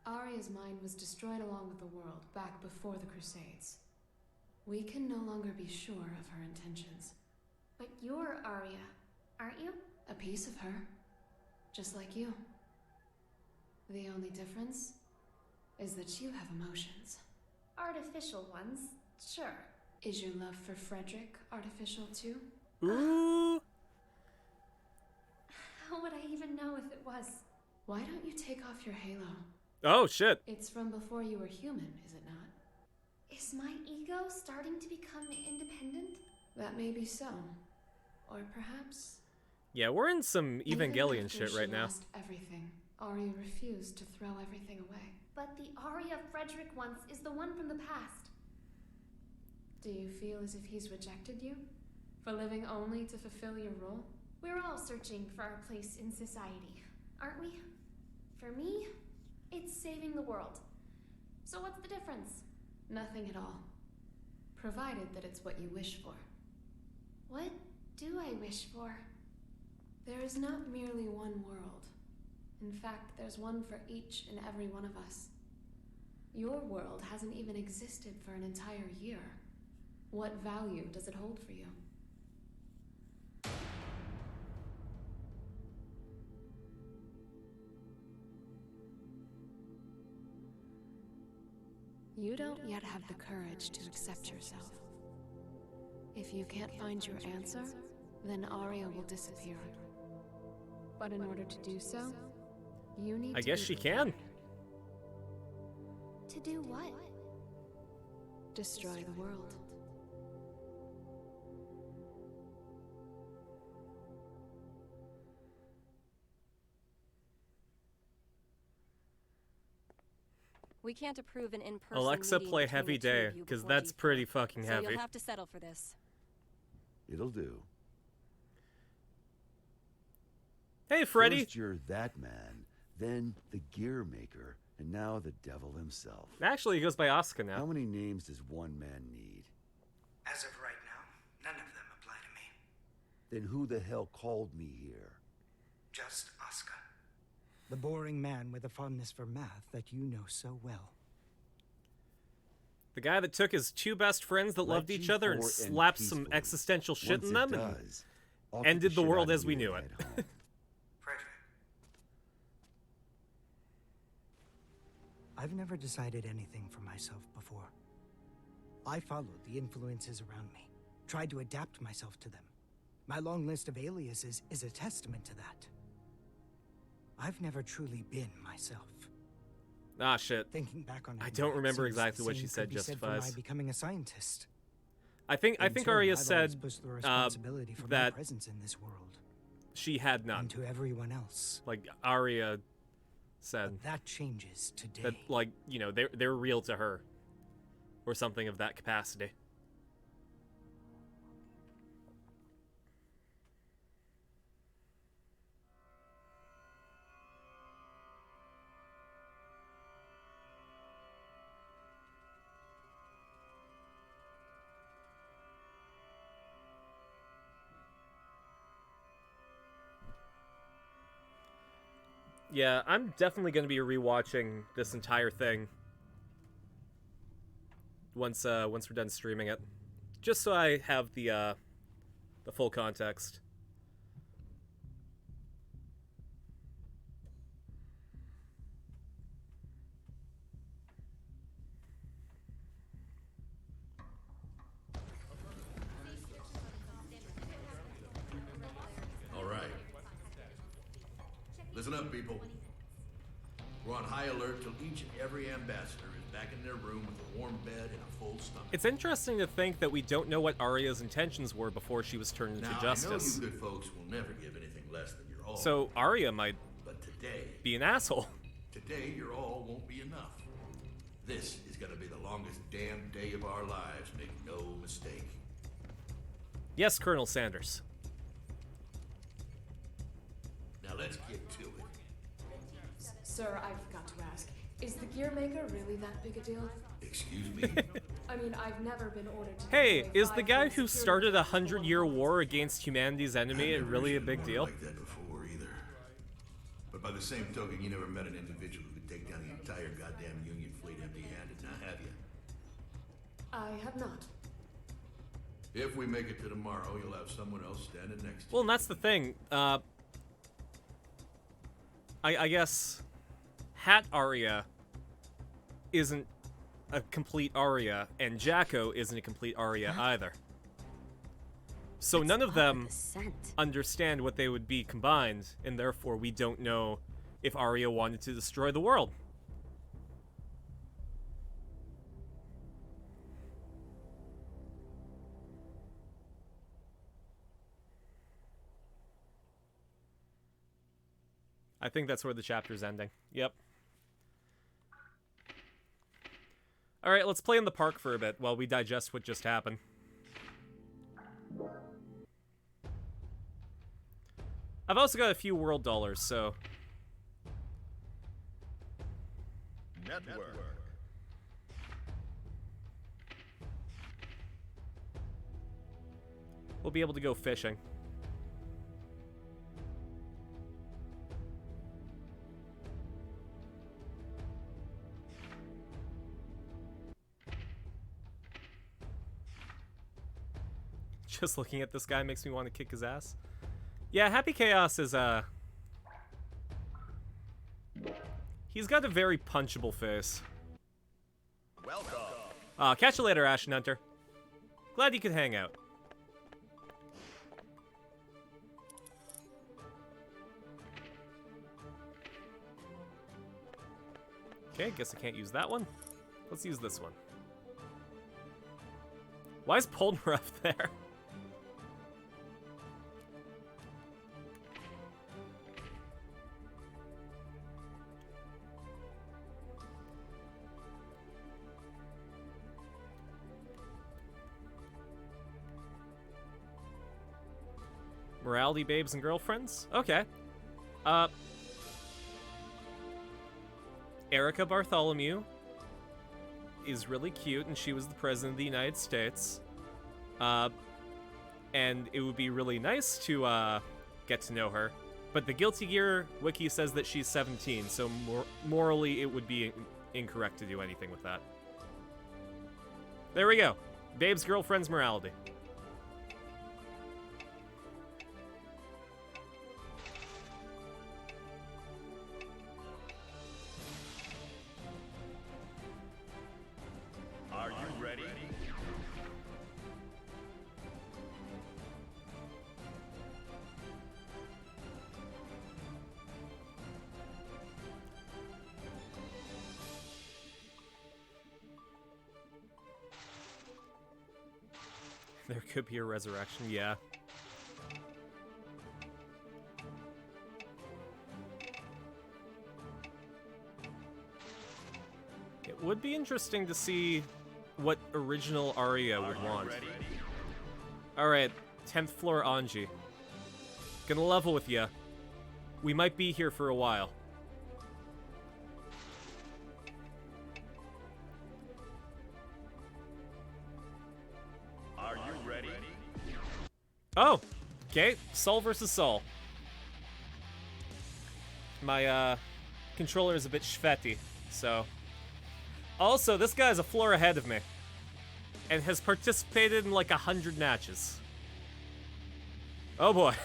Arya's mind was destroyed along with the world back before the Crusades. We can no longer be sure of her intentions. But you're Arya, aren't you? A piece of her. Just like you. The only difference is that you have emotions. Artificial ones, sure. Is your love for Frederick artificial too? Ooh. How would I even know if it was? Why don't you take off your halo? Oh, shit. It's from before you were human, is it not? Is my ego starting to become independent? That may be so. Or perhaps... Yeah, we're in some even Evangelion after shit she right now. lost everything, Arya refused to throw everything away. But the Arya Frederick once is the one from the past. Do you feel as if he's rejected you? For living only to fulfill your role? We're all searching for our place in society, aren't we? For me, it's saving the world. So what's the difference? Nothing at all. Provided that it's what you wish for. What do I wish for? There is not merely one world. In fact, there's one for each and every one of us. Your world hasn't even existed for an entire year. What value does it hold for you? You don't yet have the courage to accept yourself. If you can't find your answer, then Arya will disappear. But in order to do so, you need I guess she can. To do what? Destroy the world. We can't approve an in-person Alexa, meeting play between Heavy the two of Day, you because before that's G4, pretty fucking so heavy. you'll have to settle for this. It'll do. Hey, Freddy! First you're that man, then the gear maker, and now the devil himself. Actually, he goes by Asuka now. How many names does one man need? As of right now, none of them apply to me. Then who the hell called me here? Just Asuka. The boring man with a fondness for math that you know so well. The guy that took his two best friends that Let loved each other and G4 end slapped some peacefully. existential shit Once in it them and does, I'll kick ended the shit world out of as we you knew and it. head home. I've never decided anything for myself before. I followed the influences around me, tried to adapt myself to them. My long list of aliases is a testament to that. I've never truly been myself. Ah, shit. Thinking back on it, I don't now, it remember seems the exactly what same she could said be said for justifies. my becoming a scientist. I think In turn, Arya I've said always pushed the responsibility for my that presence in this world. she had none. And to everyone else. Like Arya said. But that changes today. That, like, you know, they're real to her. Or something of that capacity. Yeah, I'm definitely going to be rewatching this entire thing once we're done streaming it, just so I have the full context. All right. Listen up, people. We're on high alert till each and every ambassador is back in their room with a warm bed and a full stomach. It's interesting to think that we don't know what Arya's intentions were before she was turned into Now, justice. I know you good folks will never give anything less than your all. So Arya might But today, be an asshole. today your all won't be enough. This is gonna be the longest damn day of our lives, make no mistake. Yes, Colonel Sanders. Now let's get to it. Sir, I forgot to ask. Is the gear maker really that big a deal? Excuse me? I mean, I've never been ordered to Hey, deploy is the 5 guy full who security started a forces 100-year war against humanity's enemy really a big deal? Like that before either. But by the same token, you never met an individual who could take down the entire goddamn Union fleet empty-handed, now have you? I have not. If we make it to tomorrow, you'll have someone else standing next to Well, and that's the thing. I guess Hat Arya isn't a complete Arya, and Jacko isn't a complete Arya either. So none of them understand what they would be combined, and therefore we don't know if Arya wanted to destroy the world. I think that's where the chapter's ending. Yep. Alright, let's play in the park for a bit while we digest what just happened. I've also got a few world dollars, so... Network. we'll be able to go fishing. Just looking at this guy makes me want to kick his ass. Yeah, Happy Chaos is, he's got a very punchable face. Welcome. Catch you later, Ashen Hunter. Glad you could hang out. Okay, guess I can't use that one. Let's use this one. Why is Polnareff there? Morality babes and girlfriends? Okay. Erica Bartholomew is really cute, and she was the president of the United States. And it would be really nice to get to know her. But the Guilty Gear wiki says that she's 17, so morally it would be incorrect to do anything with that. There we go. Babe's girlfriend's morality. Are you ready? There could be a resurrection, yeah. It would be interesting to see what original Arya would want. Alright, 10th floor Anji. Gonna level with ya. We might be here for a while. Are you ready? Oh! Okay, Sol versus Sol. My, controller is a bit schvetty, so... Also, this guy's a floor ahead of me. And has participated in like 100 matches. Oh boy.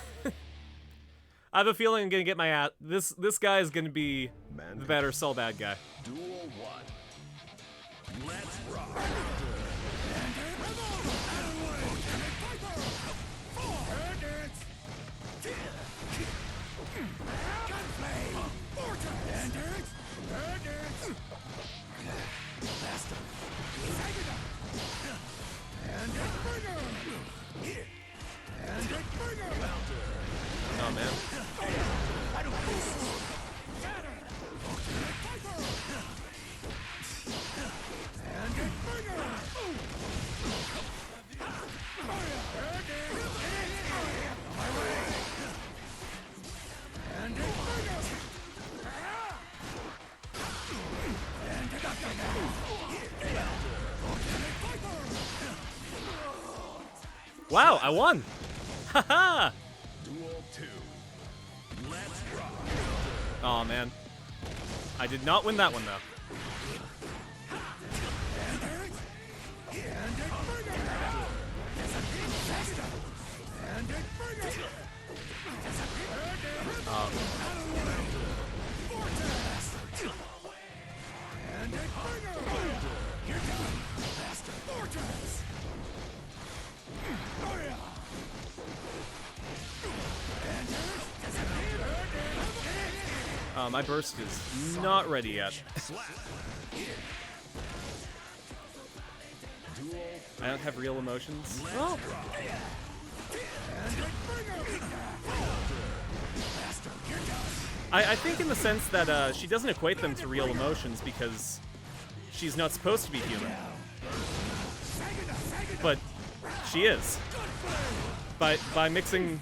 I have a feeling I'm gonna get my ass... This guy is gonna be the better Sol bad guy. Duel 1. Let's rock. Oh man. Wow, I won! Haha! Duel 2. Let's rock. Oh man. I did not win that one though. My burst is not ready yet. I don't have real emotions. Oh. I think in the sense that she doesn't equate them to real emotions because she's not supposed to be human. But she is. By mixing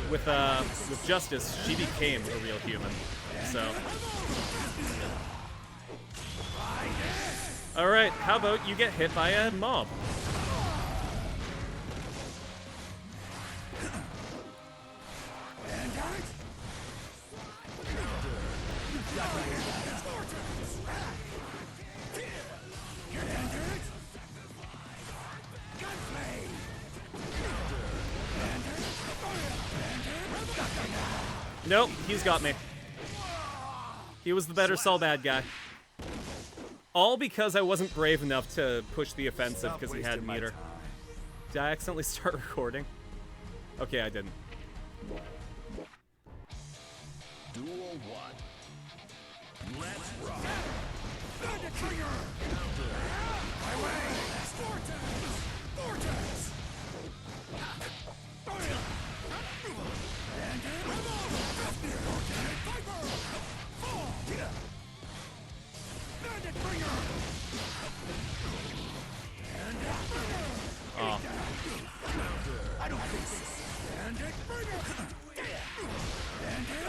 with Justice, she became a real human. So. Alright, how about you get hit by a mob? Nope, he's got me. He was the better Saul bad guy. All because I wasn't brave enough to push the offensive because he had meter. Did I accidentally start recording? Okay, I didn't. Duel 1. Let's rock. Bandit Trigger! My way! Vortex! Vortex! Bandit Viper! Fall! Bandit Bringer! Oh. I don't think so. Bandit Bringer! Bandit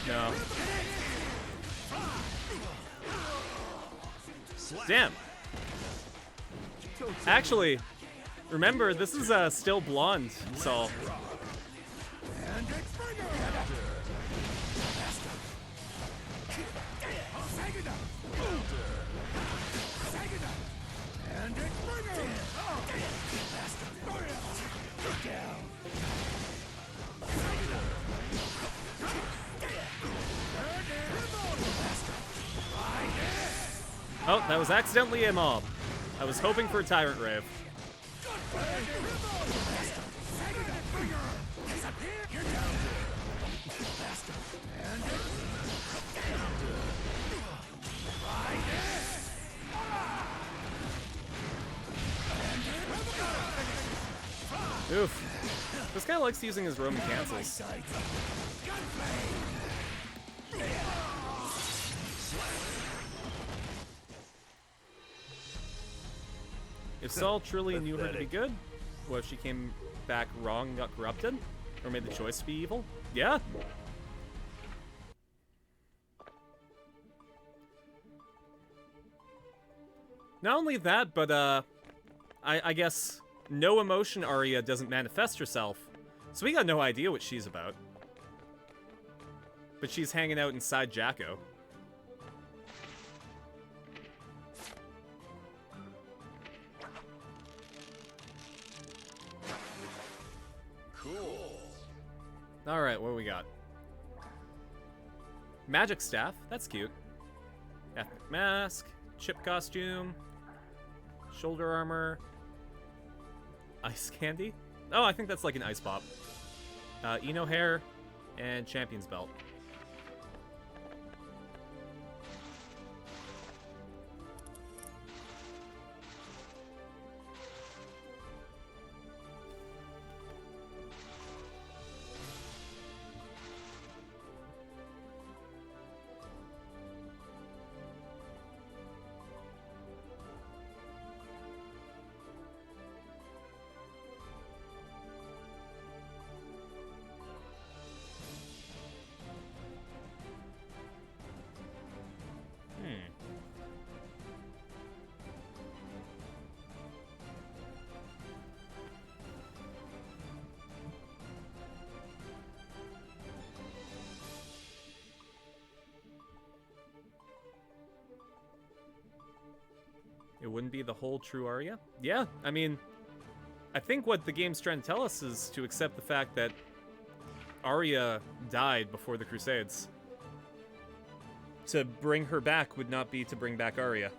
No. Damn. Actually, remember, this is still blonde, Saul. Oh, that was accidentally a mob. I was hoping for a Tyrant Rave. Oof. This guy likes using his Roman cancels. If Saul truly knew her to be good, what if she came back wrong and got corrupted? Or made the choice to be evil? Yeah. Not only that, but I guess no emotion Arya doesn't manifest herself, so we got no idea what she's about. But she's hanging out inside Jacko. Cool. Alright, what do we got? Magic staff, that's cute. Ethnic mask, chip costume, shoulder armor, ice candy. Oh, I think that's like an ice pop. Eno hair, and champion's belt. It wouldn't be the whole true Arya? Yeah, I mean, I think what the game's trying to tell us is to accept the fact that Arya died before the Crusades. To bring her back would not be to bring back Arya.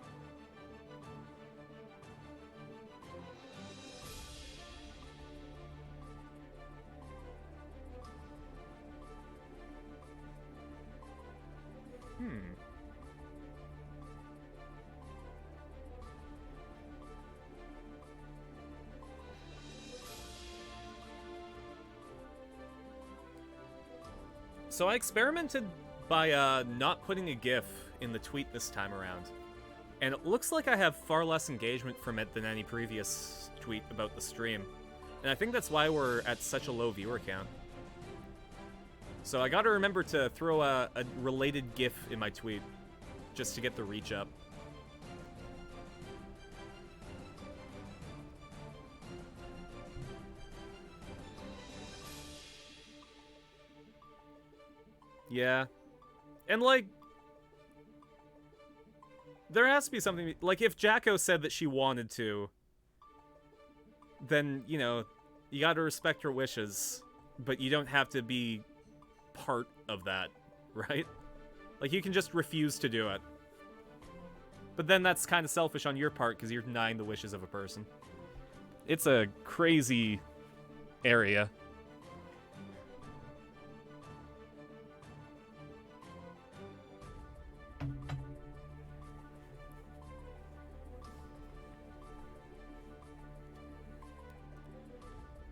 So I experimented by not putting a GIF in the tweet this time around. And it looks like I have far less engagement from it than any previous tweet about the stream. And I think that's why we're at such a low viewer count. So I gotta remember to throw a related GIF in my tweet, just to get the reach up. Yeah. And, like, There has to be something, like, if Jacko said that she wanted to, then, you know, you gotta respect her wishes, but you don't have to be part of that, right? Like, you can just refuse to do it. But then that's kind of selfish on your part, because you're denying the wishes of a person. It's a crazy area.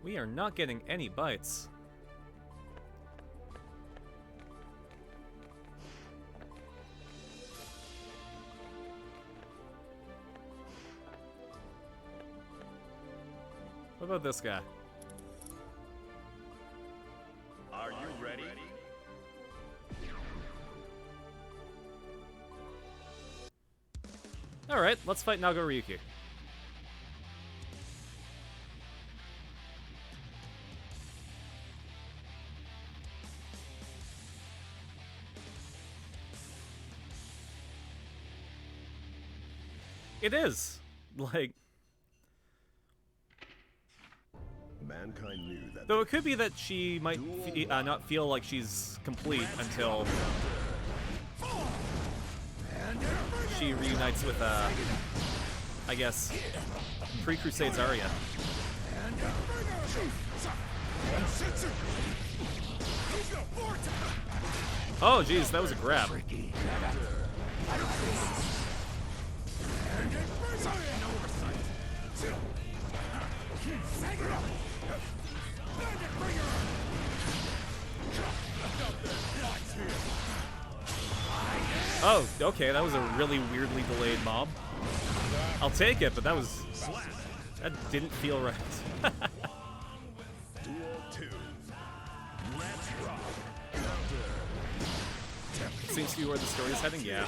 We are not getting any bites. What about this guy? Are you ready? Alright, let's fight Nagoriyuki. It is. Like... Mankind knew that. Though it could be that she might not feel like she's complete until she reunites with, I guess, pre-Crusades Arya. Oh, geez, that was a grab. Oh, okay, that was a really weirdly delayed mob. I'll take it, but that didn't feel right. Duel 2. Let's rock. Seems to be where the story's heading, yeah.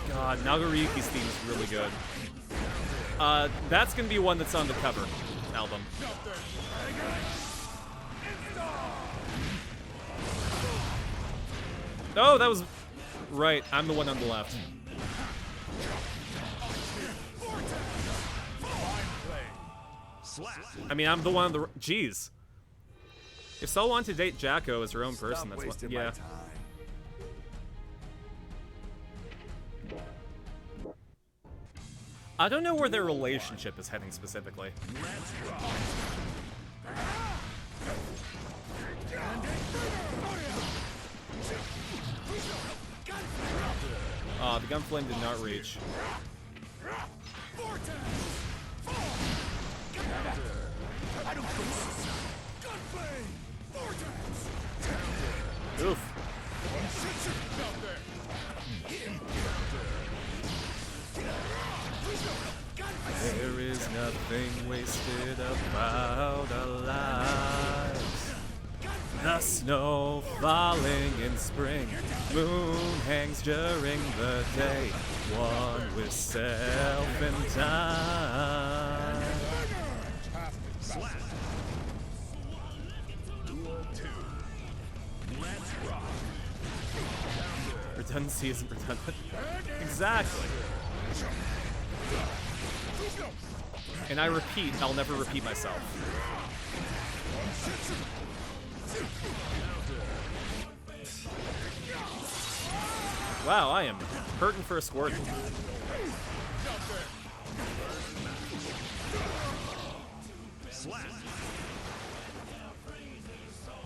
God, Nagoriyuki's theme is really good. That's gonna be one that's on the cover album. Oh, that was... Right, I'm the one on the left. I mean, I'm the one on the... Jeez. If Cell wanted to date Jacko as her own person, that's what... Yeah. I don't know where their relationship is heading specifically. The gunflame did not reach. Oof. There is nothing wasted about our lives. The snow falling in spring, moon hangs during the day, one with self and time. Duel 2. Let's rock. Redundancy isn't redundant. Exactly. And I repeat, I'll never repeat myself. Wow, I am hurting for a squirt.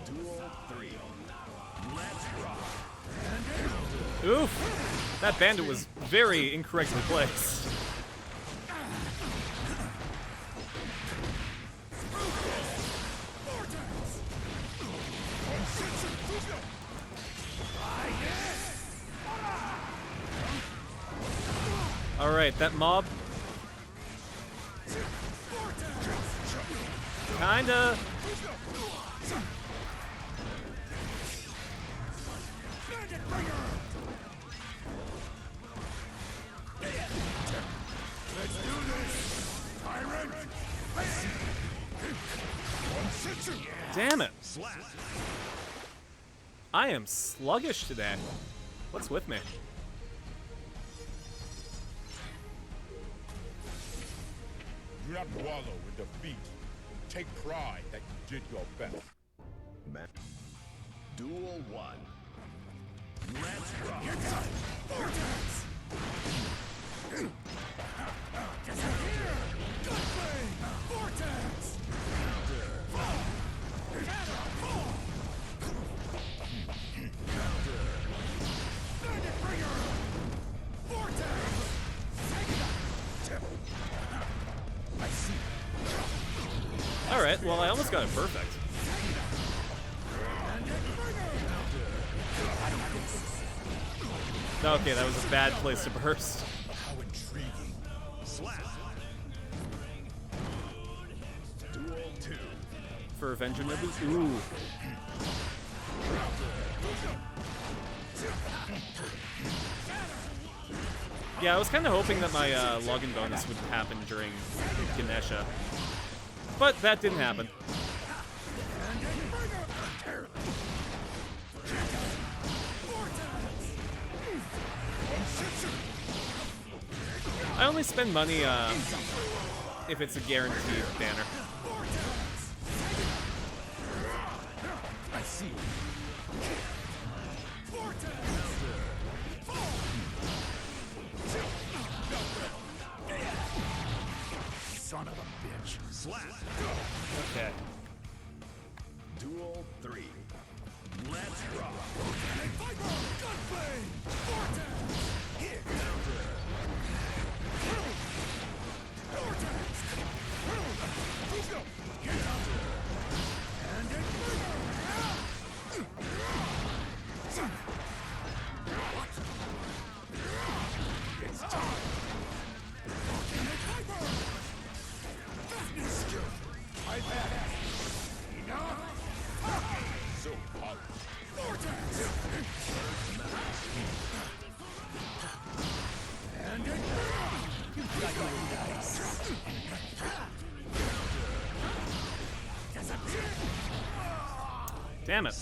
Duel 3. Let's rock. Oof! That bandit was very incorrectly placed. Alright, that mob... Kinda... Let's do this. Damn it. I am sluggish today. What's with me? Do not wallow in defeat. Take pride that you did your best. Duel 1. Let's rock. Here comes Vortex! Disappear! Gunflame! Vortex! Bandit Bringer! Vortex! I see. Alright, well, I almost got it perfect. Okay, that was a bad place to burst. How intriguing. Slap. Duel 2. For Avenger Nibbles? Ooh. Yeah, I was kind of hoping that my login bonus would happen during Ganesha. But that didn't happen. I only spend money if it's a guaranteed banner. I see. Son of a bitch. Slap. Okay. Duel 3. Let's rock. Organic Viper! Gunflame! Vortex! Here! Counter! Vortex! Counter! Bandit Bringer! What? It's time! Organic Viper! Fatness! I've had it! Enough! So polished. Vortex! And it nice. Damn it.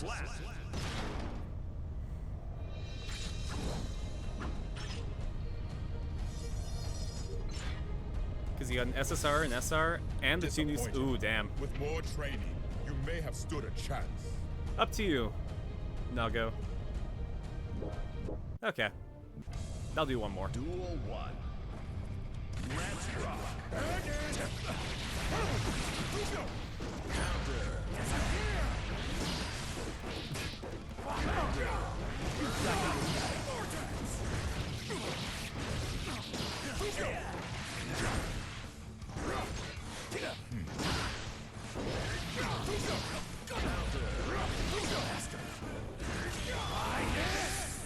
Because you got an SSR, an SR, and the two new... Ooh, damn. With more training, you may have stood a chance. Up to you, Nago. Okay. I'll do one more. Duel 1. Let's rock.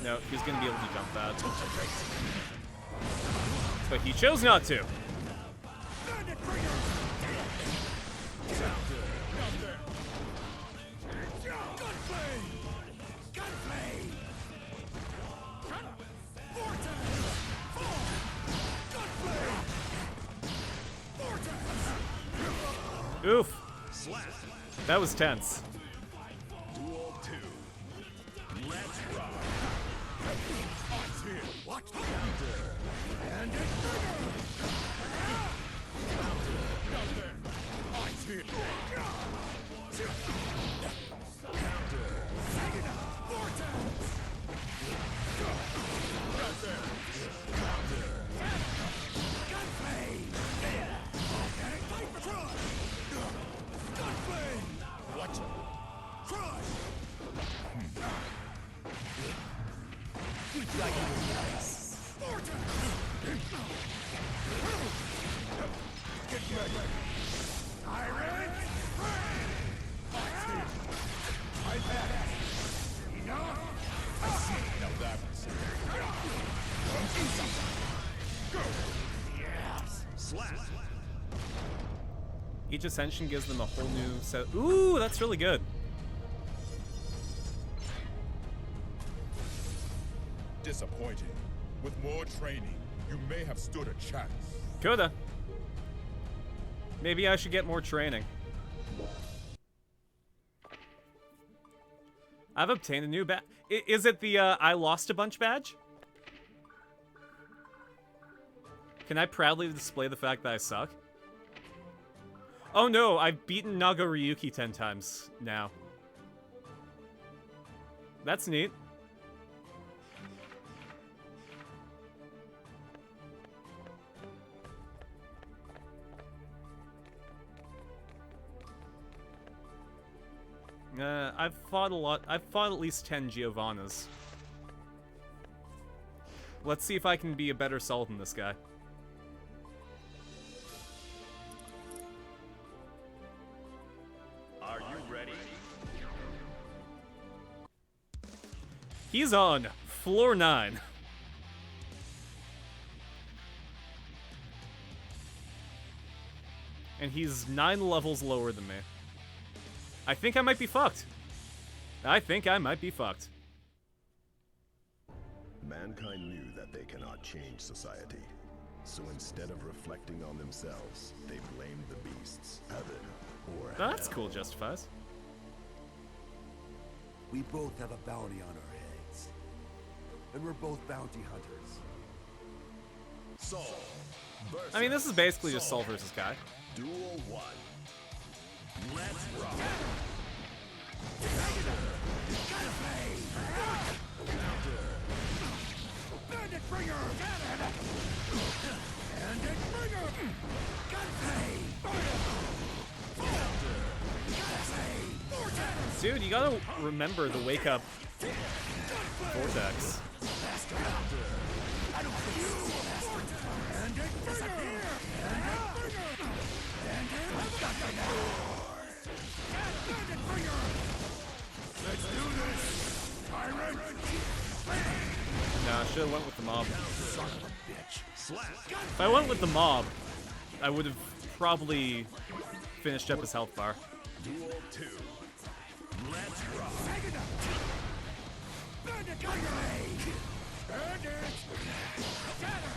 No, he was gonna be able to jump that. But he chose not to. Oof. That was tense. Duel 2. Let's rock. What? And it Each ascension gives them a whole new set. Ooh, that's really good. Disappointing. With more training, you may have stood a chance. Coulda. Maybe I should get more training. I've obtained a new badge. Is it the I lost a bunch badge? Can I proudly display the fact that I suck? Oh no, I've beaten Nago Ryuki 10 times now. That's neat. I've fought a lot. I've fought at least 10 Giovannas. Let's see if I can be a better Sol than this guy. Are you ready? He's on floor 9. And he's 9 levels lower than me. I think I might be fucked. I think I might be fucked. Mankind knew that they cannot change society. So instead of reflecting on themselves, they blamed the beasts, heaven, or That's hell. cool, Justifies. We both have a bounty on our heads. And we're both bounty hunters. Sol versus I mean, this is basically just Sol versus Kai. Duel 1. Let's rock. Bandit Bringer! Bandit Bringer! Dude, you gotta remember the wake up vortex. Let's do this! Tyrant! Nah, I should have went with the mob. Son of a bitch! If I went with the mob, I would have probably finished up his health bar. Duel 2. Let's rock. Bandit Bringer! Bandit! Scatter!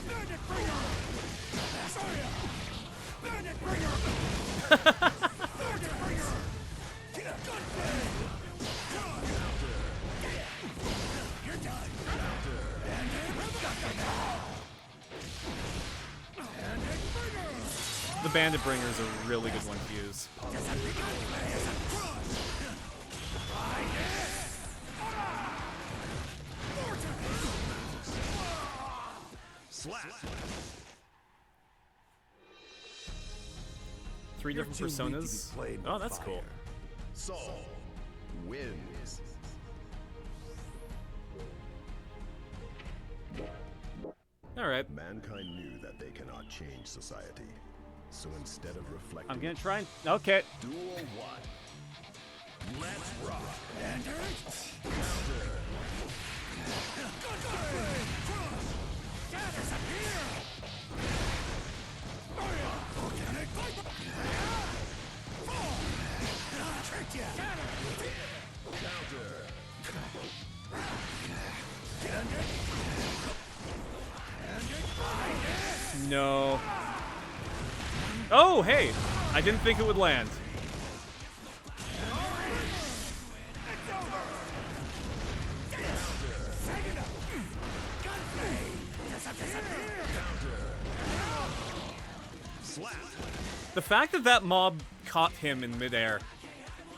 Bandit Bringer! Soya! Bandit Bringer! Bandit Bringer! Gunplay! You're done! The Bandit Bringer is a really good one to use. Slap. 3 different You're too weak to be personas. played Oh, with that's fire. cool. Sol wins. Alright. Mankind knew that they cannot change society. So instead of reflecting... I'm gonna try and... Okay. Duel 1. Let's rock. No. Oh, hey! I didn't think it would land. The fact that that mob caught him in midair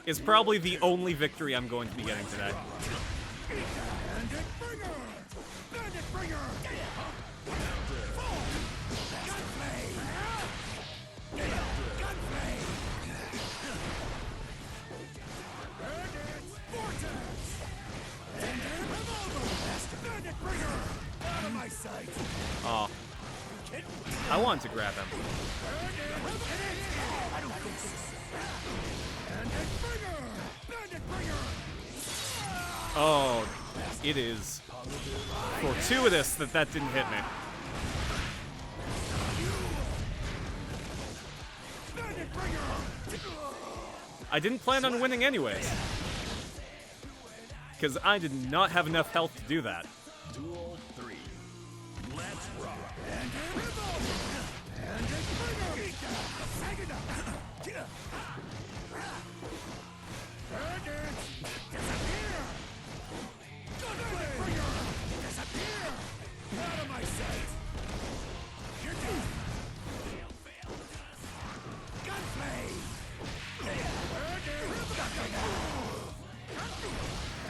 is probably the only victory I'm going to be getting today. Bandit Bringer! Bandit Bringer! Gunplay! Gunplay! Bandit Vortex! Bandit Revolver! Bandit Bringer! Out of my sight! Oh. I wanted to grab him. I don't think so. Bandit Bringer! Bandit Bringer! Oh, it is fortuitous that that didn't hit me. I didn't plan on winning anyways. Because I did not have enough health to do that. Duel 3. Let's rock. Disappear! Gunbringer! Disappear! Out of my sight! You're dead! Gunflame!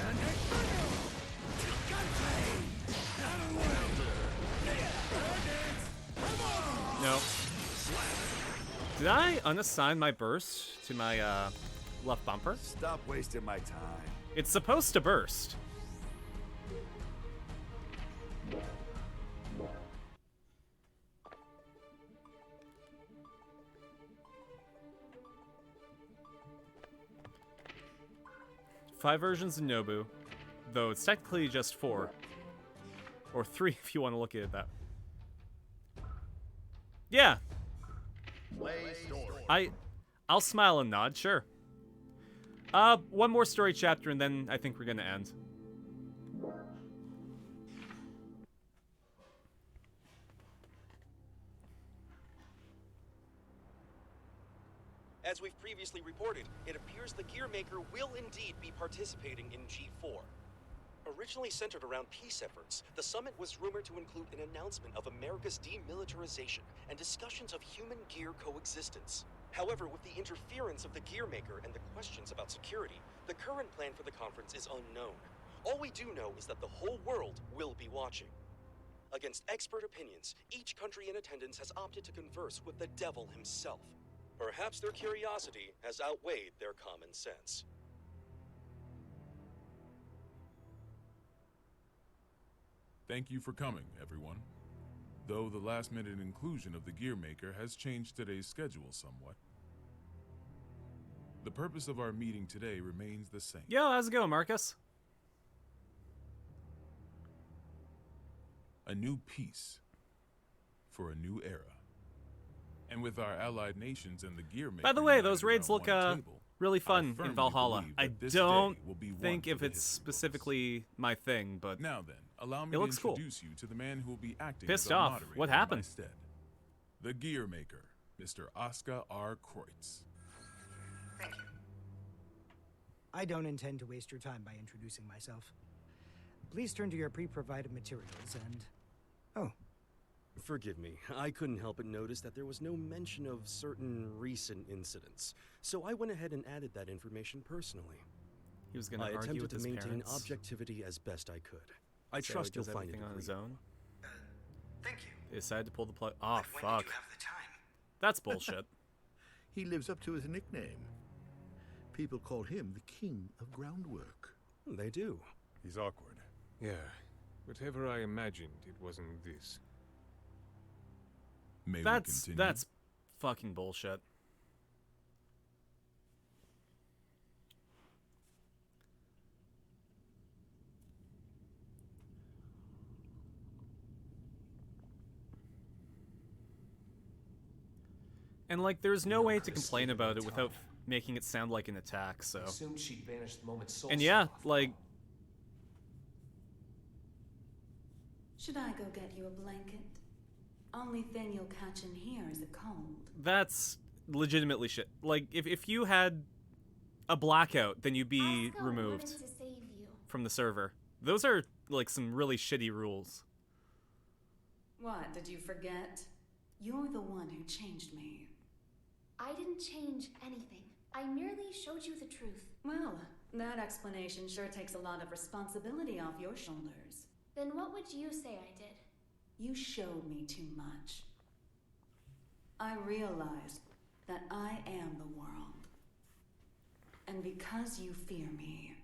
And Gunflame! Out of the way! No. Did I unassign my burst to my left bumper? Stop wasting my time. It's supposed to burst. Five versions of Nobu, though it's technically just 4. Or 3 if you want to look at it that. Yeah. I'll smile and nod, sure. One more story chapter and then I think we're gonna end. As we've previously reported, it appears the Gearmaker will indeed be participating in G4. Originally centered around peace efforts, the summit was rumored to include an announcement of America's demilitarization and discussions of human-gear coexistence. However, with the interference of the Gearmaker and the questions about security, the current plan for the conference is unknown. All we do know is that the whole world will be watching. Against expert opinions, each country in attendance has opted to converse with the devil himself. Perhaps their curiosity has outweighed their common sense. Thank you for coming, everyone. Though the last-minute inclusion of the Gearmaker has changed today's schedule somewhat. The purpose of our meeting today remains the same. Yo, how's it going, Marcus? A new peace for a new era. And with our allied nations and the Gearmaker. By the way, those united raids around look one table, really fun in firmly Valhalla. believe I that this don't day will be one think for if the it's history specifically my thing, but Now then, allow me it to looks cool. introduce you to the man who will be acting Pissed as our off. moderator What in my happened? stead. The Gearmaker, Mr. Oscar R. Kreutz. I don't intend to waste your time by introducing myself. Please turn to your pre-provided materials and... Oh. Forgive me, I couldn't help but notice that there was no mention of certain recent incidents, so I went ahead and added that information personally. He was gonna I argue attempted with to his maintain parents. objectivity as best I could. I So trust he you'll does find it everything on his agreeable. own. Thank you. They decided to pull the plug. Oh, When fuck. did you have the time? That's bullshit. He lives up to his nickname. People call him the king of groundwork. They do. He's awkward. Yeah. Whatever I imagined, it wasn't this. May we That's continue? fucking bullshit. And like, there's no way to complain about it without making it sound like an attack. So. Assumed she'd banished the moment Soul And yeah, set off. like, Should I go get you a blanket? Only thing you'll catch in here is a cold. that's legitimately shit. Like, if you had a blackout, then you'd be Asuka removed wanted to save you. from the server. Those are like some really shitty rules. What, did you forget? You're the one who changed me. I didn't change anything. I merely showed you the truth. Well, that explanation sure takes a lot of responsibility off your shoulders. Then what would you say I did? You showed me too much. I realized that I am the world. And because you fear me,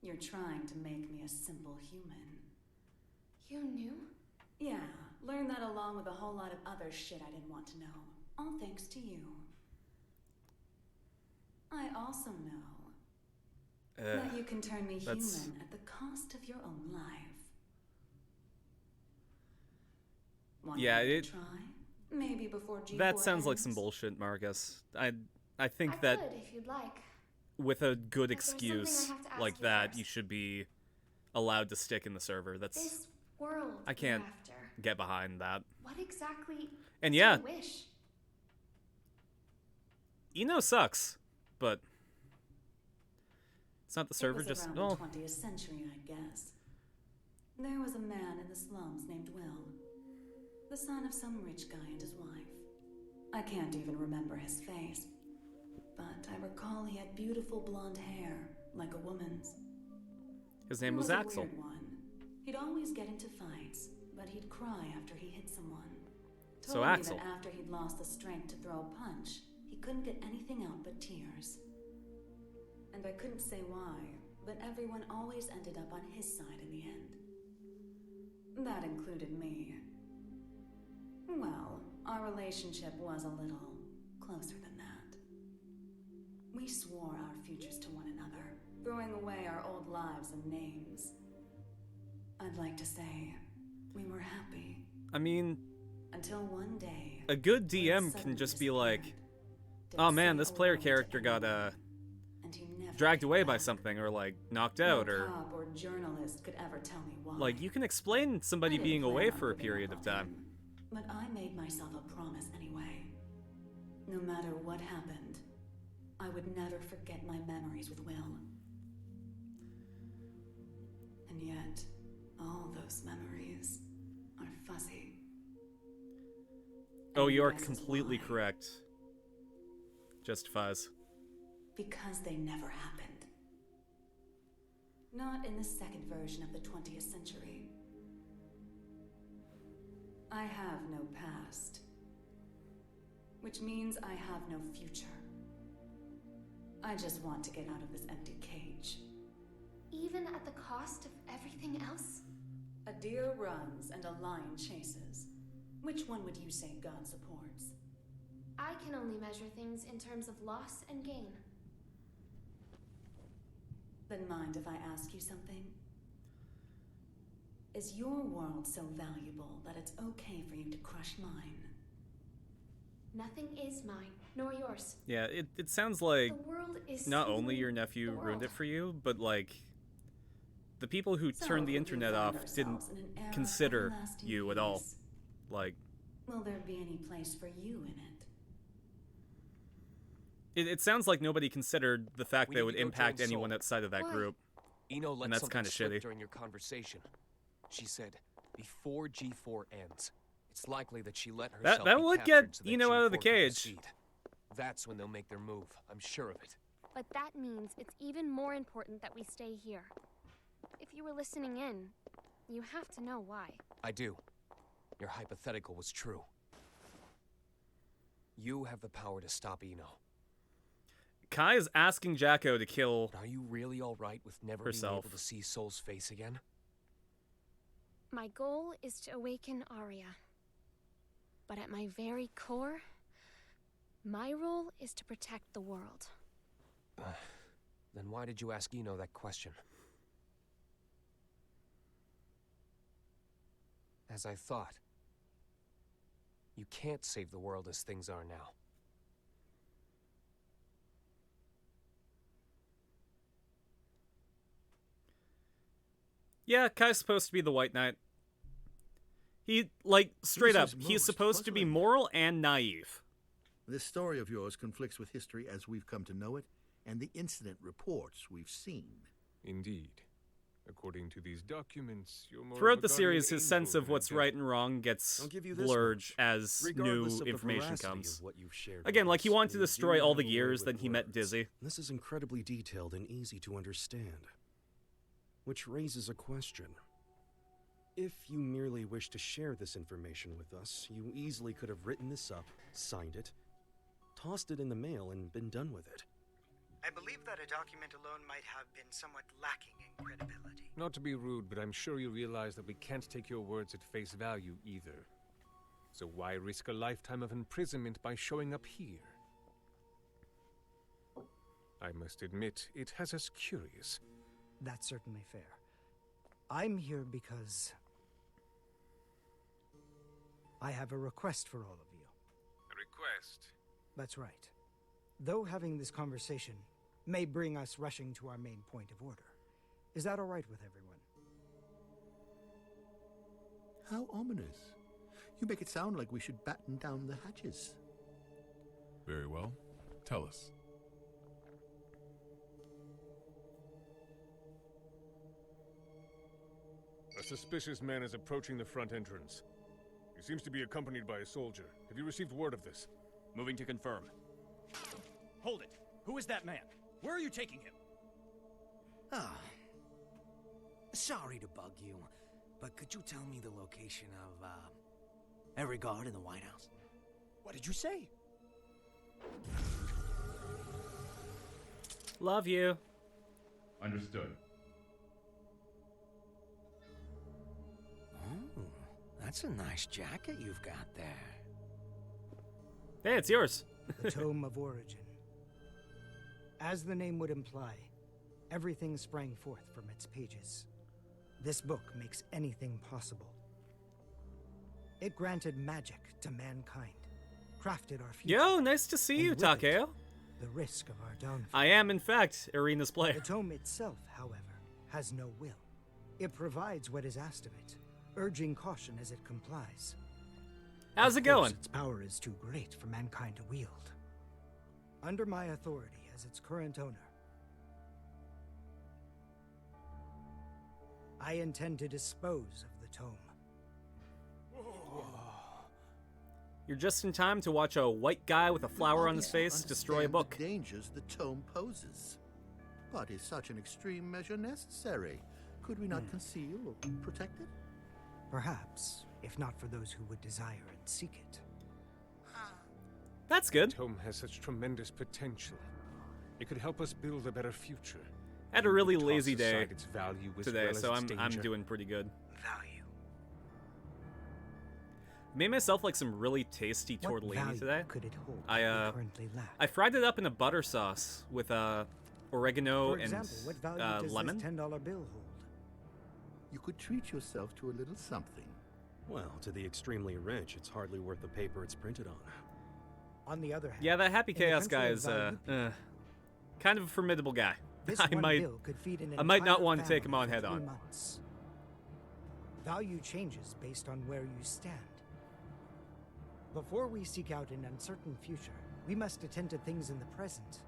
you're trying to make me a simple human. You knew? Yeah, learned that along with a whole lot of other shit I didn't want to know. All thanks to you. I also know that you can turn me that's- human at the cost of your own life. Want Yeah, to it- try? Maybe before G4 That sounds like some ends? bullshit, Marcus. I think I that could if you'd like. with a good But there's something I excuse have to ask like you that, first. you should be allowed to stick in the server. That's This world I can't you're after. get behind that. What exactly And do yeah. you wish? Eno sucks, but it's not the server. It was Just around no. the 20th century, I guess. There was a man in the slums named Will, the son of some rich guy and his wife. I can't even remember his face, but I recall he had beautiful blonde hair, like a woman's. His name He was a Axel. weird one. He'd always get into fights, but he'd cry after he hit someone. So Told Axel. me that after he'd lost the strength to throw a punch, he couldn't get anything out but tears. And I couldn't say why, but everyone always ended up on his side in the end. That included me. Well, our relationship was a little closer than that. We swore our futures to one another, throwing away our old lives and names. I'd like to say we were happy. I mean, Until one day, a good DM can just be like, oh man, this player character got dragged away by something, or like knocked out, no or cop or journalist could ever tell me why. like you can explain somebody I didn't being plan away on for a giving period up of on time. him, but I made myself a promise anyway. No matter what happened, I would never forget my memories with Will. And yet, all those memories are fuzzy. Oh, And you are guess completely why? correct. Justifies. Because they never happened. Not in the second version of the 20th century. I have no past. Which means I have no future. I just want to get out of this empty cage. Even at the cost of everything else? A deer runs and a lion chases. Which one would you say God supports? I can only measure things in terms of loss and gain. Then mind if I ask you something? Is your world so valuable that it's okay for you to crush mine? Nothing is mine, nor yours. Yeah, it sounds like The world is not simply only your nephew the ruined world. it for you, but like the people who So, turned the if we internet find off didn't ourselves in an era of consider everlasting you at all. peace, Like will there be any place for you in it? it sounds like nobody considered the fact We that it need would to go impact join anyone Soul. outside of that Why? group. Eno let And that's something kinda slip shitty. during your conversation. She said, before G4 ends, it's likely that she let herself That be would captured get so that Eno out of the G4 can cage. proceed. That's when they'll make their move. I'm sure of it. But that means it's even more important that we stay here. If you were listening in, you have to know why. I do. Your hypothetical was true. You have the power to stop Eno. Kai is asking Jacko to kill But are you really all right with never herself. being able to see Soul's face again? My goal is to awaken Arya. But at my very core, my role is to protect the world. Then why did you ask Eno that question? As I thought, you can't save the world as things are now. Yeah, Kai's supposed to be the White Knight. He, like, straight This up, is he's most supposed to be puzzling. moral and naive. This story of yours conflicts with history as we've come to know it, and the incident reports we've seen. Indeed. According to these documents, you're more Throughout of the a guardian series, his angel sense of than a what's devil. right and wrong gets I'll give you this blurred much. as Regardless new of the information veracity comes. of what you've shared Again, with like he us, wanted to we destroy do all have the a way years, with then he met words. Dizzy. This is incredibly detailed and easy to understand. Which raises a question. If you merely wish to share this information with us, you easily could have written this up, signed it, tossed it in the mail, and been done with it. I believe that a document alone might have been somewhat lacking in credibility. Not to be rude, but I'm sure you realize that we can't take your words at face value either. So why risk a lifetime of imprisonment by showing up here? I must admit, it has us curious. That's certainly fair. I'm here because I have a request for all of you. A request? That's right. Though having this conversation may bring us rushing to our main point of order, is that all right with everyone? How ominous. You make it sound like we should batten down the hatches. Very well. Tell us. A suspicious man is approaching the front entrance. He seems to be accompanied by a soldier. Have you received word of this? Moving to confirm. Hold it. Who is that man? Where are you taking him? Ah. Sorry to bug you, but could you tell me the location of, every guard in the White House? What did you say? Love you. Understood. Oh, that's a nice jacket you've got there. Hey, it's yours. The Tome of Origin. As the name would imply, everything sprang forth from its pages. This book makes anything possible. It granted magic to mankind, crafted our future. Yo, nice to see you, and with Takeo. it, the risk of our downfall. I am, in fact, Arena's player. The tome itself, however, has no will. It provides what is asked of it, urging caution as it complies. How's it Of course, going? Its power is too great for mankind to wield. Under my authority as its current owner, I intend to dispose of the tome. You're just in time to watch a white guy with a flower on his face destroy a book. The dangers the tome poses. But is such an extreme measure necessary? Could we not conceal or protect it? Perhaps, if not for those who would desire and seek it. That's good. The tome has such tremendous potential. It could help us build a better future. I had a really Toss lazy aside day its value as today, well as so its I'm danger. doing pretty good. Value. Made myself like some really tasty What tortellini value today. could it hold I that we currently lack? I fried it up in a butter sauce with oregano For example, what value does lemon. this $10 bill hold? You could treat yourself to a little something. Well, to the extremely rich, it's hardly worth the paper it's printed on. On the other hand, Yeah, that Happy in the Chaos country guy of is value kind of a formidable guy. this I one might bill could feed an I might not entire want to take him family on for head 3 on. months. Value changes based on where you stand. Before we seek out an uncertain future, we must attend to things in the present.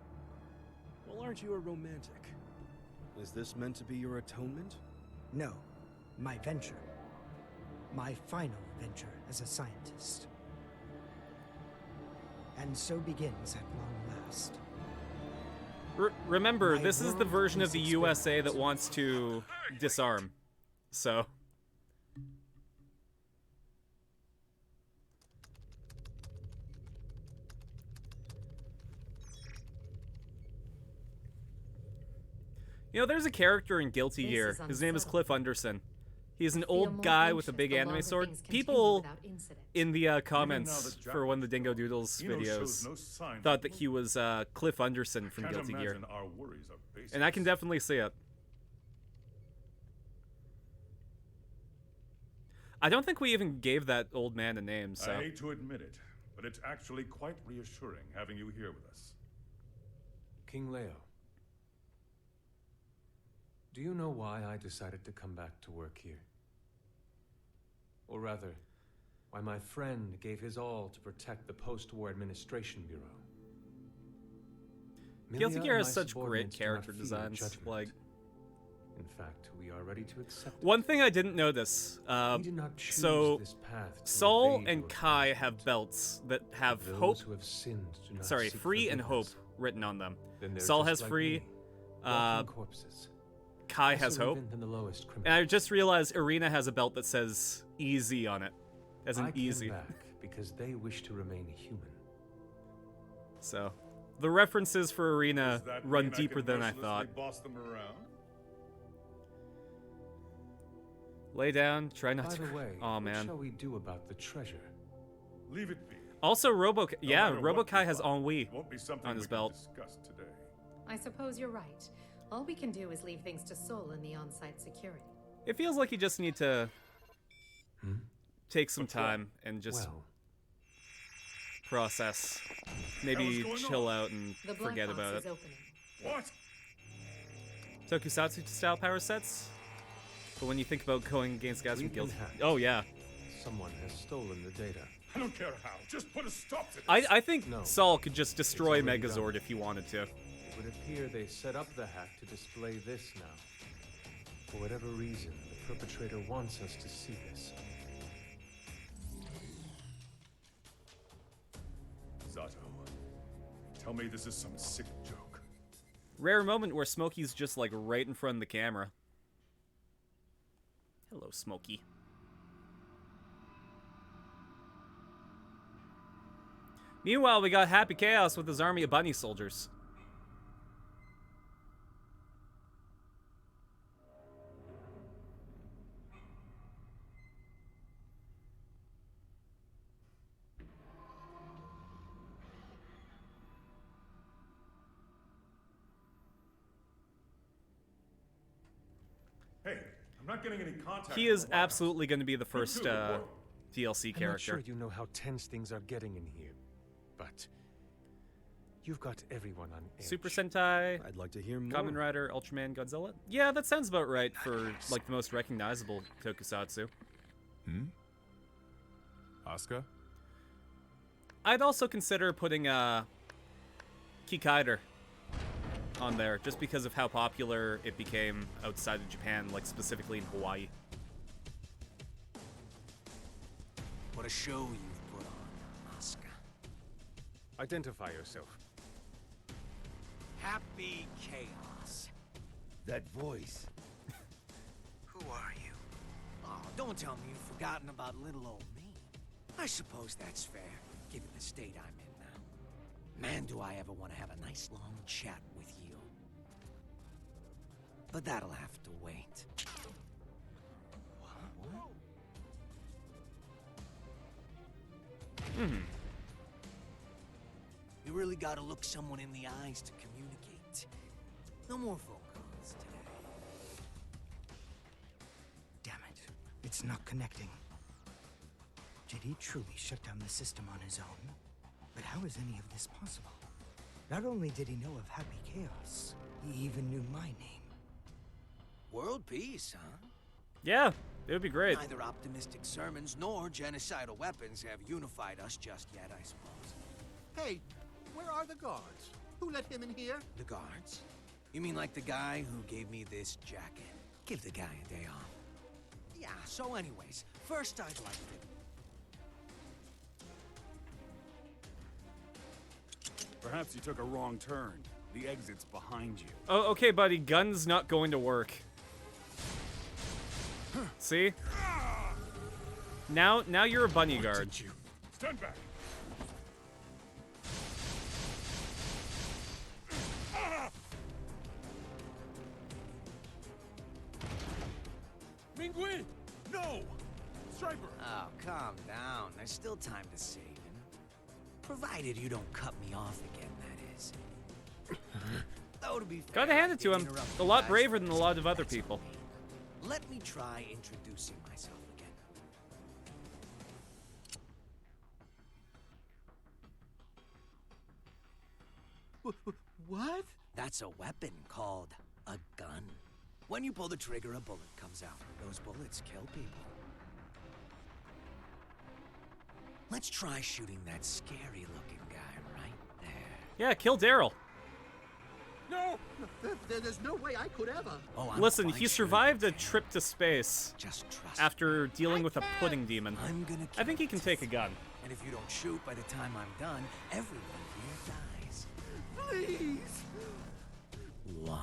Well, aren't you a romantic? Is this meant to be your atonement? No, my venture. My final venture as a scientist. And so begins at long last. Remember, My this is the world version of is the USA that wants to disarm. So. You know, there's a character in Guilty This Gear. is His name is unsettled. Cliff Anderson. He's an I feel old more guy with a anxious big the anime longer sword. things continue People without incident. in the now comments that for one of the Dingo Doodles Eno videos shows no sign thought that he was Cliff Anderson from Can't Guilty Gear. imagine our worries are baseless. And I can definitely see it. I don't think we even gave that old man a name, so. I hate to admit it, but it's actually quite reassuring having you here with us. King Leo, do you know why I decided to come back to work here? Or rather, why my friend gave his all to protect the Post-War Administration Bureau? Guilty Milia Gear and has my such great subordinates do not character fear designs. judgment. Like, in fact, we are ready to accept one thing I didn't notice. We did not choose So, this path to Saul evade and your Kai have belts that have Those hope. who have sinned do not Sorry, seek free and hope forgiveness. written on them. Then they're Saul just has like free. me, walking corpses. Kai Lesser has hope. even than the lowest And criminal. I just realized Arena has a belt that says easy on it. As I an came easy. back because they wish to remain human. So, the references for Arena Does that run mean deeper I can than I mercilessly thought. boss them around? Lay down, try not By to. the way, Oh what man. shall we do about the treasure? Leave it be. Also, yeah, matter what Robokai we has find, ennui it won't be something on his we can belt. discuss today. I suppose you're right. All we can do is leave things to Sol and the on-site security. It feels like you just need to take some What's that? time and just Well, process. Maybe Hell's going chill on? out and The black forget box about is it. opening. What? Tokusatsu style power sets? But when you think about going against guys from We've been Guilty. hacked. Oh, yeah. someone has stolen the data. I don't care how. Just put a stop to this. I think No. Saul could just destroy It's already Megazord done. if he wanted to. It would appear they set up the hack to display this now. For whatever reason, the perpetrator wants us to see this. Zato, tell me this is some sick joke. Rare moment where Smokey's just like right in front of the camera. Hello, Smokey. Meanwhile, we got Happy Chaos with his army of bunny soldiers. Hey, I'm not getting any contact. He from is the White House. absolutely going to be the first too, report. DLC I'm not sure character. you know how tense things are getting in here, but you've got everyone on edge. Super Sentai, I'd like to hear more. Kamen Rider, Ultraman, Godzilla. Yeah, that sounds about right for like the most recognizable tokusatsu. Asuka? I'd also consider putting Kikaider on there, just because of how popular it became outside of Japan, like specifically in Hawaii. What a show you've put on, Asuka. Identify yourself. Happy Chaos. That voice. Who are you? Oh, don't tell me you've forgotten about little old me. I suppose that's fair, given the state I'm in now. Man, do I ever want to have a nice long chat with you. But that'll have to wait. You really gotta look someone in the eyes to communicate. No more phone calls today. Damn it. It's not connecting. Did he truly shut down the system on his own? But how is any of this possible? Not only did he know of Happy Chaos, he even knew my name. World peace, huh? Yeah, it would be great. Neither optimistic sermons nor genocidal weapons have unified us just yet, I suppose. Hey, where are the guards? Who let him in here? The guards? You mean like the guy who gave me this jacket? Give the guy a day off. Yeah, so anyways, first I'd like to... Perhaps you took a wrong turn. The exit's behind you. Oh, okay, buddy. Gun's not going to work. See? Now you're a bunny guard. Stand back. Mingui! No! Striper! Oh, calm down. There's still time to save him. Provided you don't cut me off again, that is. Though to be fair, Gotta hand I it to did him. interrupt A you lot guys braver than a first, lot of but other that's people. okay. Let me try introducing myself again. What? That's a weapon called a gun. When you pull the trigger, a bullet comes out. Those bullets kill people. Let's try shooting that scary-looking guy right there. Yeah, kill Daryl. No! There's no way I could ever. Oh, I'm Listen, fine he shooting. survived a trip to space Just trust after dealing with a pudding demon. I'm gonna I think he can take a gun. And if you don't shoot by the time I'm done, everyone here dies. Please! 1,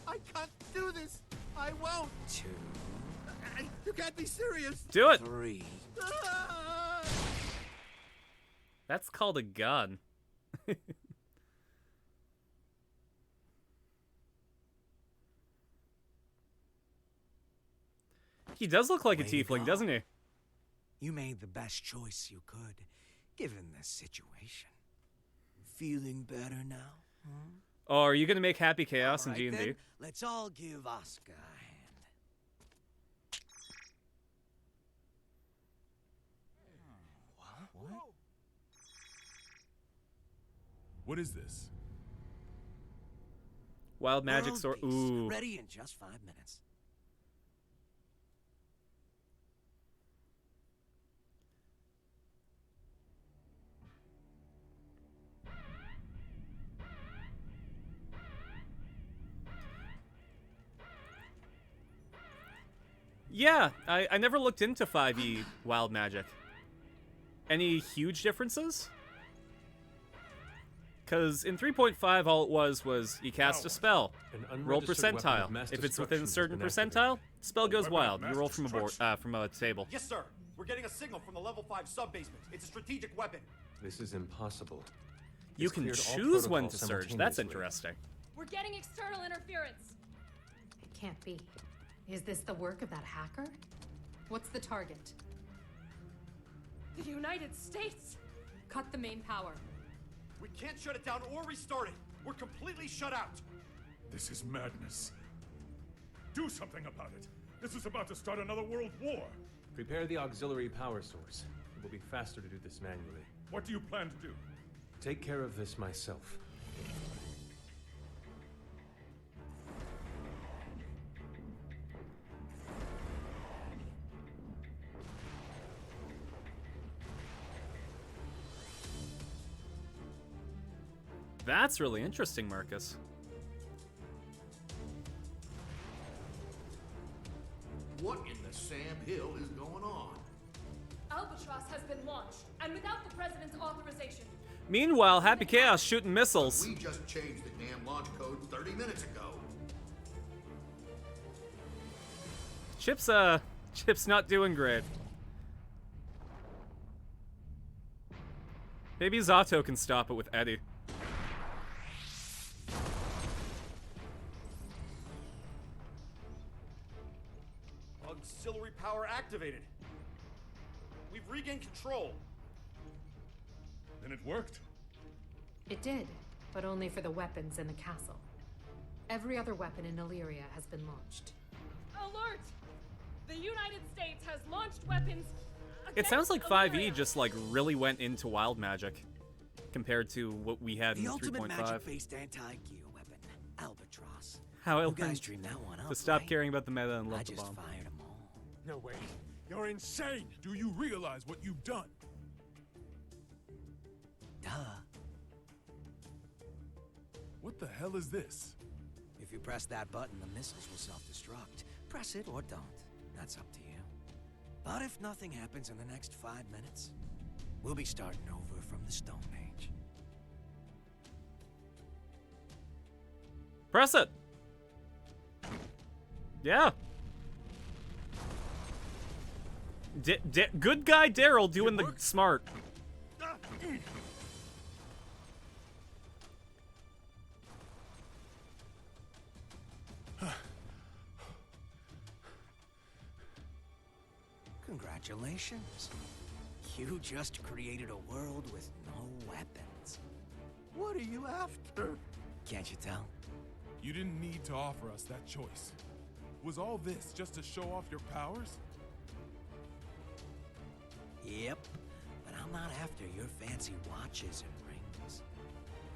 I can't do this! I won't! 2, You can't be serious! Do it. 3. Ah! That's called a gun. He does look like a Way to tiefling, go. doesn't he? You made the best choice you could, given the situation. Feeling better now? Huh? Oh, are you gonna make Happy Chaos in All right, D&D? then, let's all give Asuka a hand. What? What is this? Wild magic World sword. peace. Ooh. Ready in just 5 minutes. Yeah, I never looked into 5e wild magic. Any huge differences? Because in 3.5, all it was you cast a spell, roll percentile. If it's within a certain percentile, spell goes wild. You roll from a table. Yes, sir. We're getting a signal from the level 5 sub-basement. It's a strategic weapon. This is impossible. You It's can cleared all choose when to protocols surge. That's simultaneously. interesting. We're getting external interference. It can't be. Is this the work of that hacker? What's the target? The United States. Cut the main power. We can't shut it down or restart it. We're completely shut out. This is madness. Do something about it. This is about to start another world war. Prepare the auxiliary power source. It will be faster to do this manually. What do you plan to do? Take care of this myself. That's really interesting, Marcus. What in the Sam Hill is going on? Albatross has been launched, and without the president's authorization. Meanwhile, Happy Chaos shooting missiles. We just changed the damn launch code 30 minutes ago. Chip's not doing great. Maybe Zato can stop it with Eddie. Auxiliary power activated. We've regained control. Then it worked. It did, but only for the weapons in the castle. Every other weapon in Illyria has been launched. Alert! The United States has launched weapons. It sounds like 5e just like really went into wild magic compared to what we had in The 3.5. ultimate magic-based anti-gear weapon, Albatross. How I you guys learned dreamed that one up, to stop right? caring about the meta and love I the just bomb. fired them all. No way. You're insane. Do you realize what you've done? Duh. What the hell is this? If you press that button, the missiles will self-destruct. Press it or don't. That's up to you. But if nothing happens in the next 5 minutes, we'll be starting over from the Stone Age. Press it! Yeah. Good guy Daryl doing the smart. Congratulations. You just created a world with no weapons. What are you after? Can't you tell? You didn't need to offer us that choice. Was all this just to show off your powers? Yep, but I'm not after your fancy watches and rings.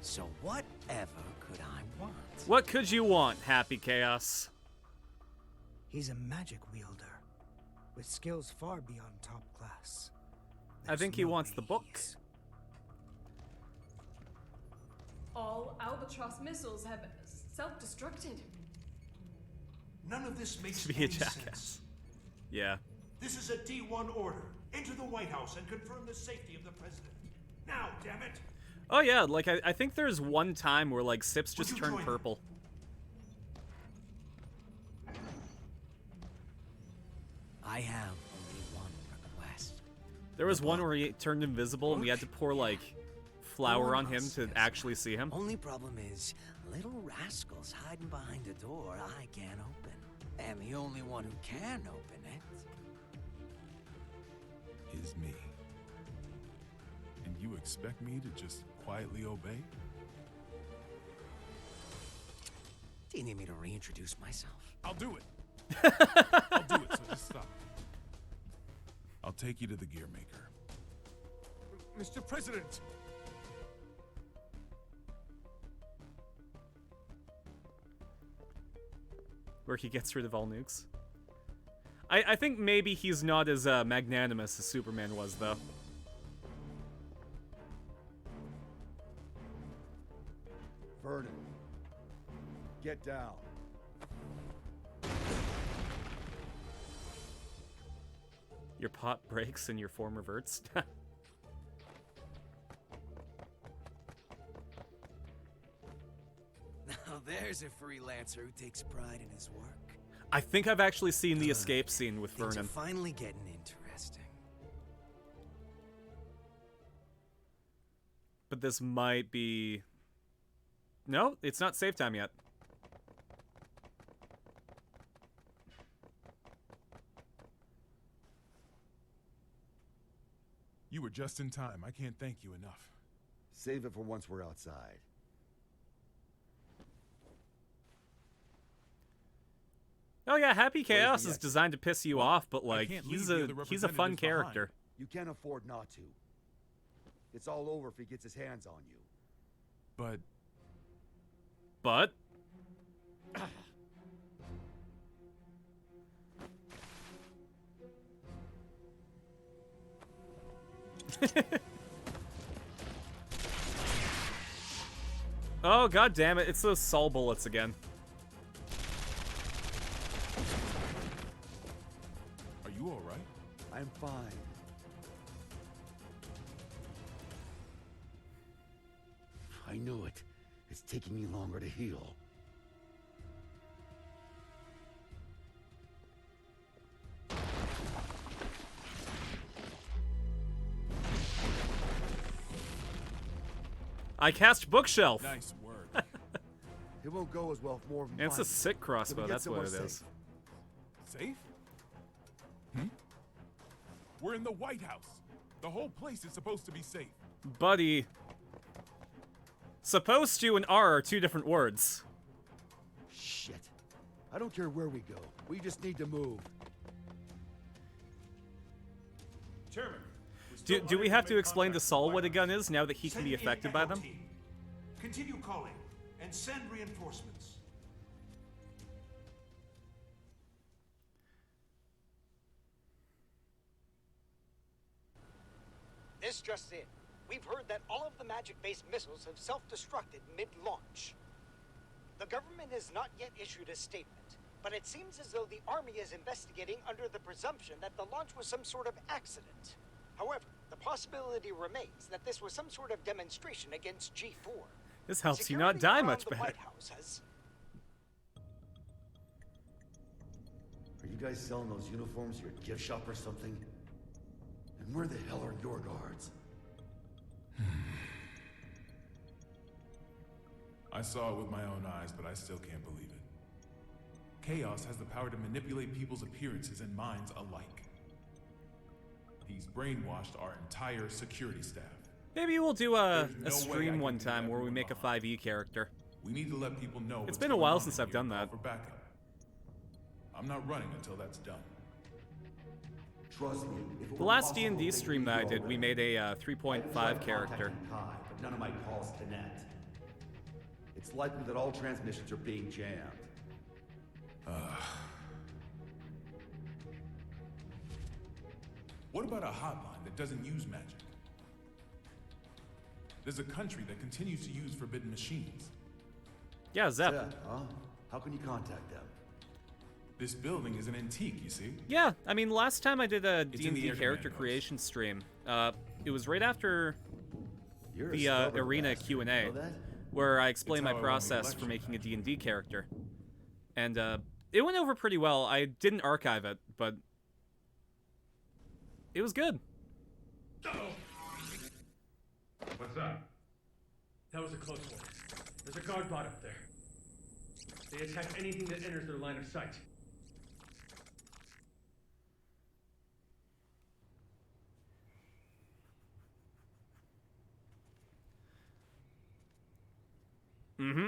So whatever could I want? What could you want, Happy Chaos? He's a magic wielder, with skills far beyond top class. I think he wants the book. All Albatross missiles have self-destructed. None of this makes To be a any jackass. sense. Yeah. This is a D1 order. Enter the White House and confirm the safety of the president. Now, damn it! Oh yeah, like I think there's one time where like Sips just you turned join purple. I have only one request. There was one where he turned invisible and we had to pour like flour on him to actually see him. Only problem is, little rascals hiding behind a door I can't open. And the only one who can open it Is me. And you expect me to just quietly obey? Do you need me to reintroduce myself? I'll do it. I'll do it, so just stop. I'll take you to the gear maker. Mr. President! Where he gets rid of all nukes. I think maybe he's not as magnanimous as Superman was, though. Vernon, get down. Your pot breaks and your form reverts. Now there's a freelancer who takes pride in his work. I think I've actually seen the escape scene with Things are Vernon. finally getting interesting. But this might be... No, it's not save time yet. You were just in time. I can't thank you enough. Save it for once we're outside. Oh yeah, Happy Chaos the is exit? designed to piss you off, but like can't he's leave the a other he's a fun representatives character. behind. You can't afford not to. It's all over if he gets his hands on you. But oh god damn it, it's those Sol bullets again. Are you all right? I'm fine. I knew it. It's taking me longer to heal. I cast Bookshelf. Nice work. It won't go as well if more of them And it's a find me. sick crossbow, Can we get that's what it somewhere is. Safe? We're in the White House. The whole place is supposed to be safe. Buddy. Supposed to and are two different words. Shit. I don't care where we go. We just need to move. Chairman, Do we have to explain to Sol what a gun is now that he can be Send in affected by Echo them? team. Continue calling and send reinforcements. This just in. We've heard that all of the magic-based missiles have self-destructed mid-launch. The government has not yet issued a statement, but it seems as though the Army is investigating under the presumption that the launch was some sort of accident. However, the possibility remains that this was some sort of demonstration against G4. This helps you Security not die around much the better. White House has Are you guys selling those uniforms to your gift shop or something? And where the hell are your guards? I saw it with my own eyes, but I still can't believe it. Chaos has the power to manipulate people's appearances and minds alike. He's brainwashed our entire security staff. Maybe we'll do a There's no way I stream can one leave time where we everyone make a behind. 5e character. We need to let people know It's what's been a going while on since in I've here done and that. call for backup. I'm not running until that's done. Trust me. If it The were last possible, D&D they'd stream leave that I you did, we already. made a I've 3.5 tried character. contacting Kai, but none of my calls connect. It's likely that all transmissions are being jammed. What about a hotline that doesn't use magic? There's a country that continues to use forbidden machines. Yeah, Zep. Huh? How can you contact them? This building is an antique, you see? Yeah, I mean, last time I did a It's in the D&D air character command creation stream, it was right after You're a the stubborn arena bastard, Q&A, you know that? where I explained It's my how I won the process for election making a back D&D character. And it went over pretty well. I didn't archive it, but it was good. What's that? That was a close one. There's a guard bot up there. They attack anything that enters their line of sight. Mm-hmm.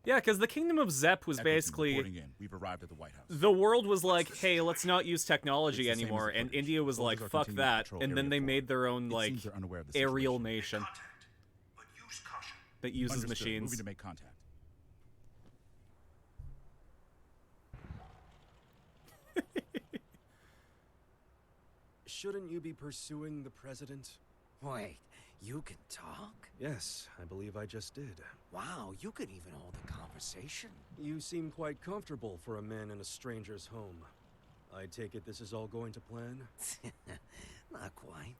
Yeah, because the Kingdom of Zep was Echo team basically... reporting in. We've arrived at the White House. The world was like, hey, let's not use technology It's the same as anymore, the and footage. India was Soldiers like, are fuck continuing to that, patrol and then Area they 4. made their own, It like, seems they're unaware of the aerial situation. nation that uses Understood. machines. Moving to make contact. Shouldn't you be pursuing the president? Wait, you can talk? Yes, I believe I just did. Wow, you could even hold a conversation. You seem quite comfortable for a man in a stranger's home. I take it this is all going to plan? Not quite.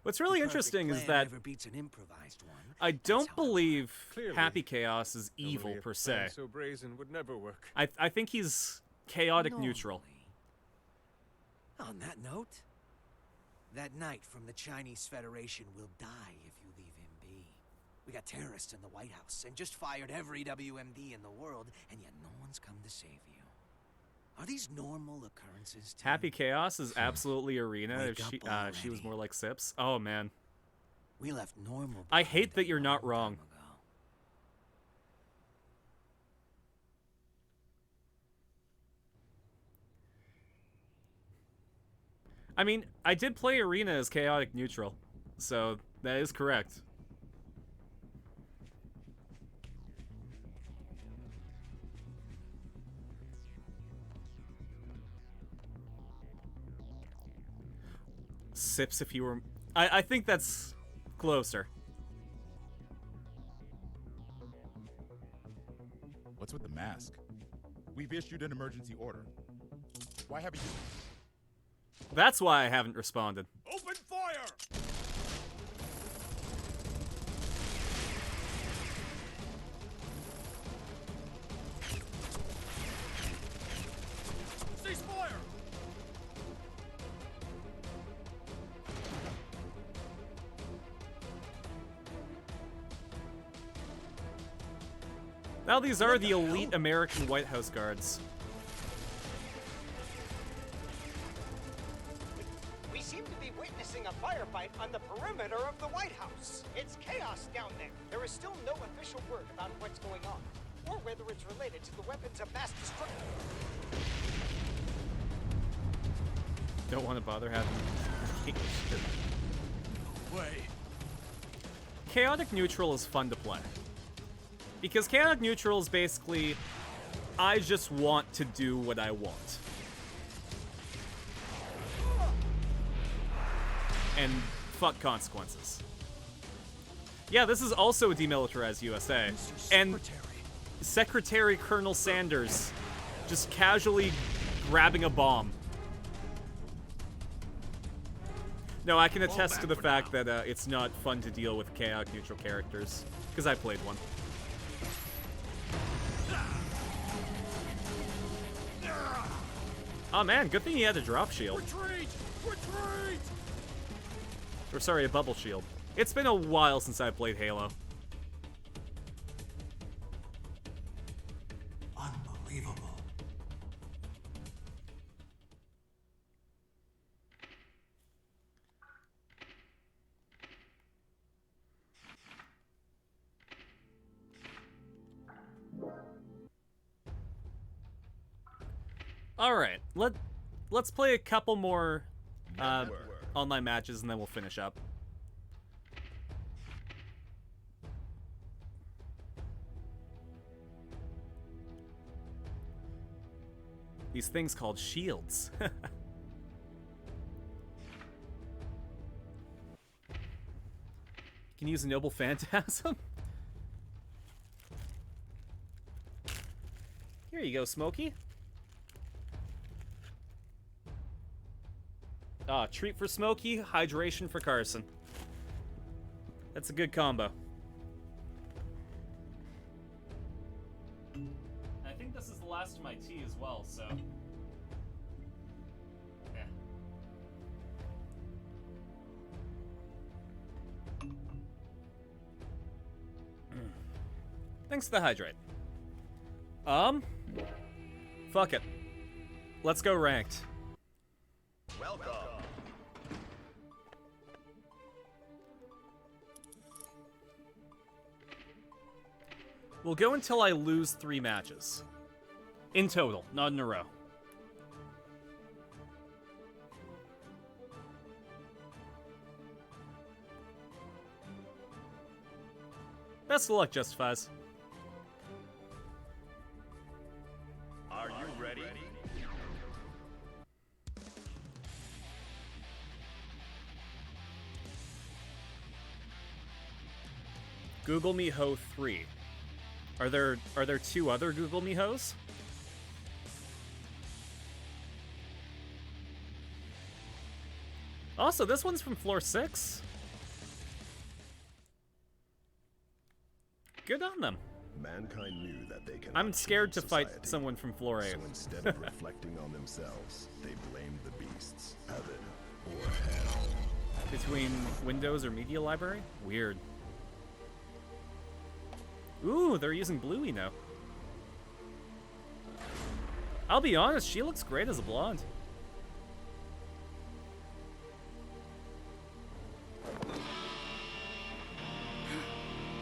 What's really The perfect interesting is plan that never beats an improvised one. I don't believe Clearly, Happy Chaos is Normally evil a per plan se. so brazen would never work. I think he's chaotic neutral. On that note, that knight from the Chinese Federation will die if you leave him be. We got terrorists in the White House and just fired every WMD in the world, and yet no one's come to save you. Are these normal occurrences to Happy Chaos is absolutely Arena Wake if up she was more like Sips. Oh man. We left normal. I hate that you're not wrong. I mean, I did play Arena as chaotic neutral, so that is correct. Sips if you were... I think that's closer. What's with the mask? We've issued an emergency order. Why haven't you... That's why I haven't responded. Open fire! Cease fire! Now these are the elite American White House guards. We seem to be witnessing a firefight on the perimeter of the White House. It's chaos down there. There is still no official word about what's going on, or whether it's related to the weapons of mass destruction. Don't want to bother having... Wait. Chaotic Neutral is fun to play. Because Chaotic Neutral is basically, I just want to do what I want. And fuck consequences. Yeah, this is also Demilitarized USA. And Secretary Colonel Sanders just casually grabbing a bomb. No, I can attest to the fact that it's not fun to deal with Chaotic Neutral characters, because I played one. Oh man, good thing he had a drop shield. Retreat! Retreat! Or sorry, a bubble shield. It's been a while since I played Halo. Unbelievable. All right, let's play a couple more online matches and then we'll finish up. These things called shields. You can use a Noble Phantasm. Here you go, Smokey. Ah, treat for Smokey, hydration for Carson. That's a good combo. I think this is the last of my tea as well, so... Yeah. Thanks for the hydrate. Fuck it. Let's go ranked. Welcome. We'll go until I lose 3 matches. In total, not in a row. Best of luck, Justifies. Are you ready? Google Me Ho 3. Are there 2 other Google Me Ho's? Also, this one's from floor 6. Good on them. Mankind knew that they can. I'm scared to fight someone from floor 8. So instead of reflecting on themselves, they blamed the beasts, heaven or hell. Between Windows or Media Library? Weird. Ooh, they're using Bluey now. I'll be honest, she looks great as a blonde.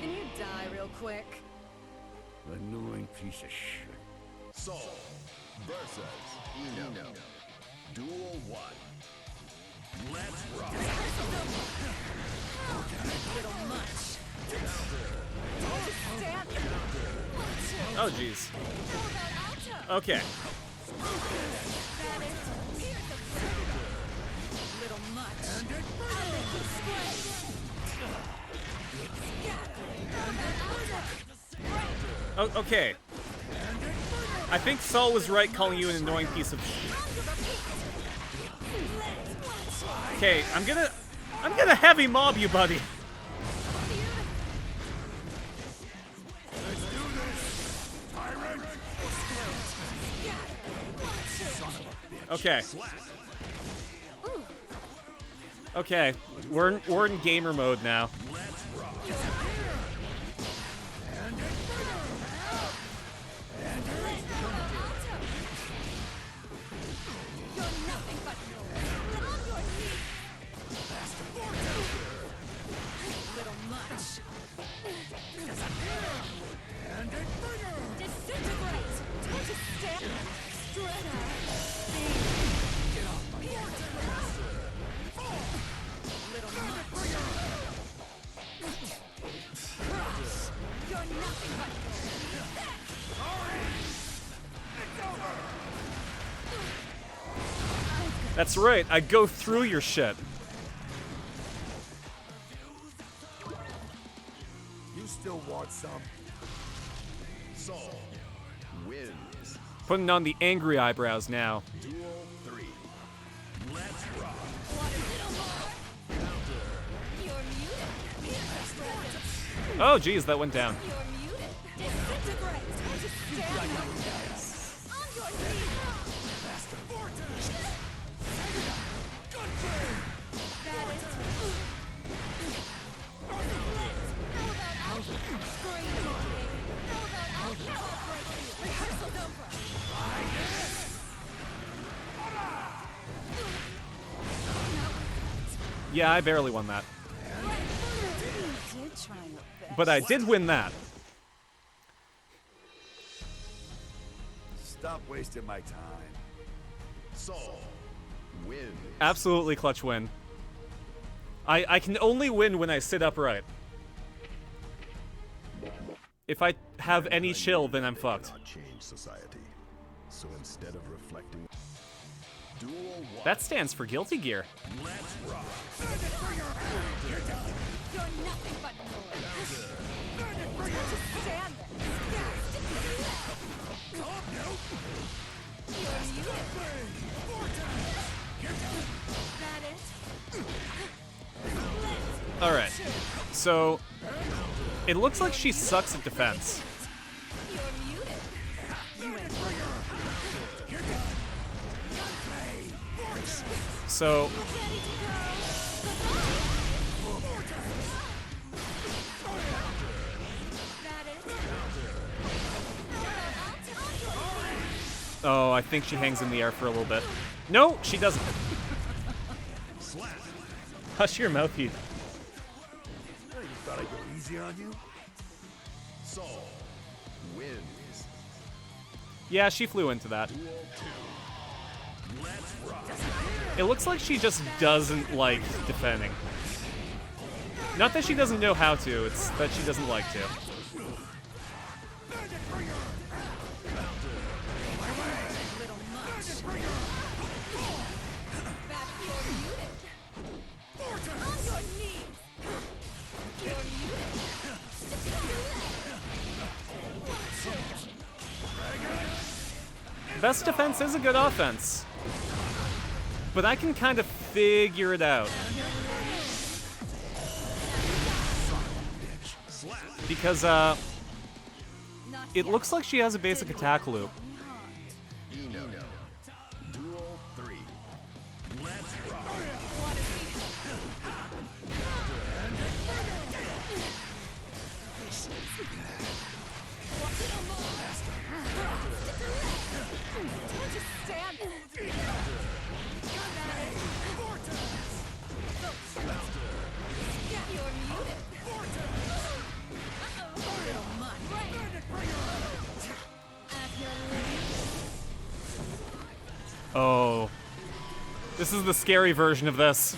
Can you die real quick? Annoying piece of shit. Saul versus Eno. Duel 1. Let's rock. Little much. Oh, jeez. Okay. Little much. Oh, okay. I think Saul was right calling you an annoying piece of shit. Okay, I'm gonna heavy mob you, buddy. Okay. Okay, we're in gamer mode now. That's right, I go through your shit. You still want some? Saul wins. Putting on the angry eyebrows now. Duel 3. Let's rock. Oh, geez, that went down. Yeah, I barely won that. But I did win that. Stop wasting my time. Saul wins. Absolutely clutch win. I can only win when I sit upright. If I have any chill, then I'm fucked. Change society. So instead of reflecting, Duel 1. That stands for Guilty Gear. Let's rock. You're nothing but noise. Just stand there. Alright. So, it looks like she sucks at defense. So... Oh, I think she hangs in the air for a little bit. No, she doesn't. Hush your mouth, Heath. You thought I'd go easy on you? Saul wins. Yeah, she flew into that. Duel 2. Let's rock. It looks like she just doesn't like defending. Not that she doesn't know how to, it's that she doesn't like to. Best defense is a good offense. But I can kind of figure it out. Because, it looks like she has a basic attack loop. Eno. Duel 3. Let's rock. Oh. This is the scary version of this.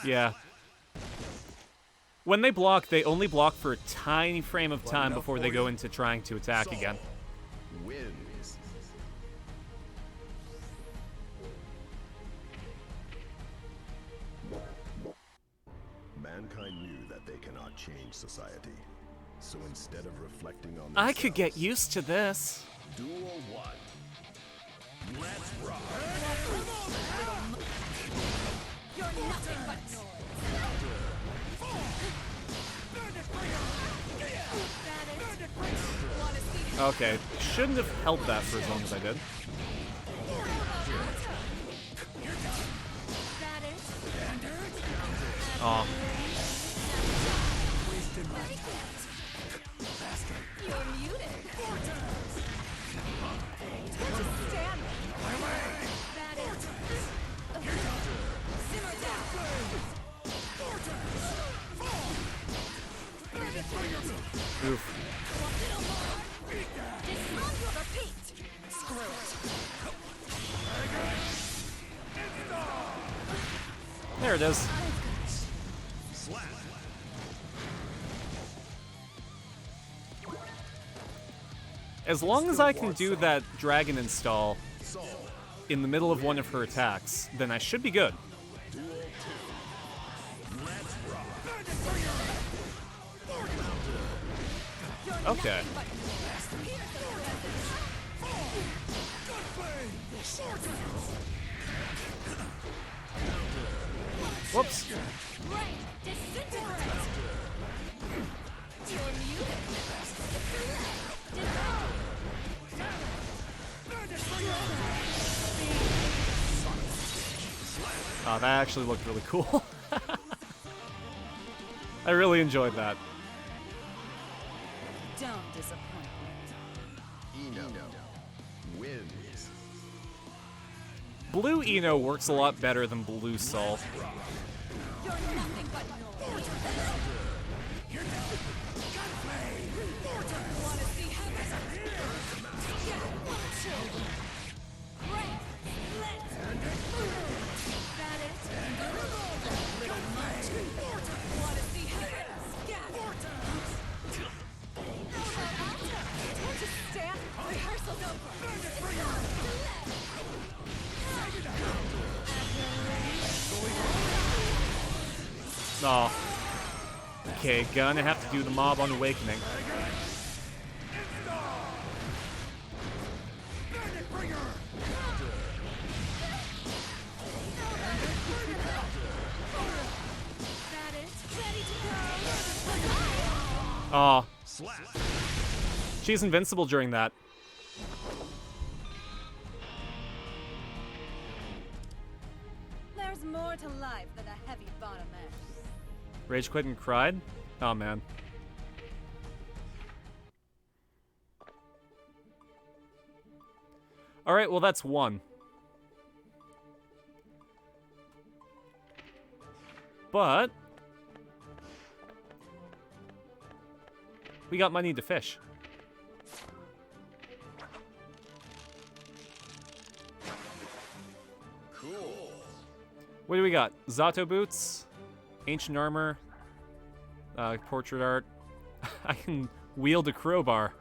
Yeah. When they block, they only block for a tiny frame of time before they go into trying to attack again. Wins. Mankind knew that they cannot change society. So instead of reflecting on I could get used to this. Duel 1. Let's rock. You're nothing but noise. Okay, shouldn't have held that for as long as I did. Aw. You're muted. Oof. There it is. As long as I can do that dragon install in the middle of one of her attacks, then I should be good. Okay. Whoops. Oh, that actually looked really cool. I really enjoyed that. Don't disappoint me. Eno wins. Blue Eno works a lot better than Blue Sol. You're nothing but noise. Want to see Oh. Okay, gonna have to do the Mob on Awakening. Oh. She's invincible during that. There's more to life than a heavy bottom edge. Rage quit and cried? Oh man. Alright, well that's one. But we got money to fish. Cool. What do we got? Zato boots, ancient armor, portrait art. I can wield a crowbar.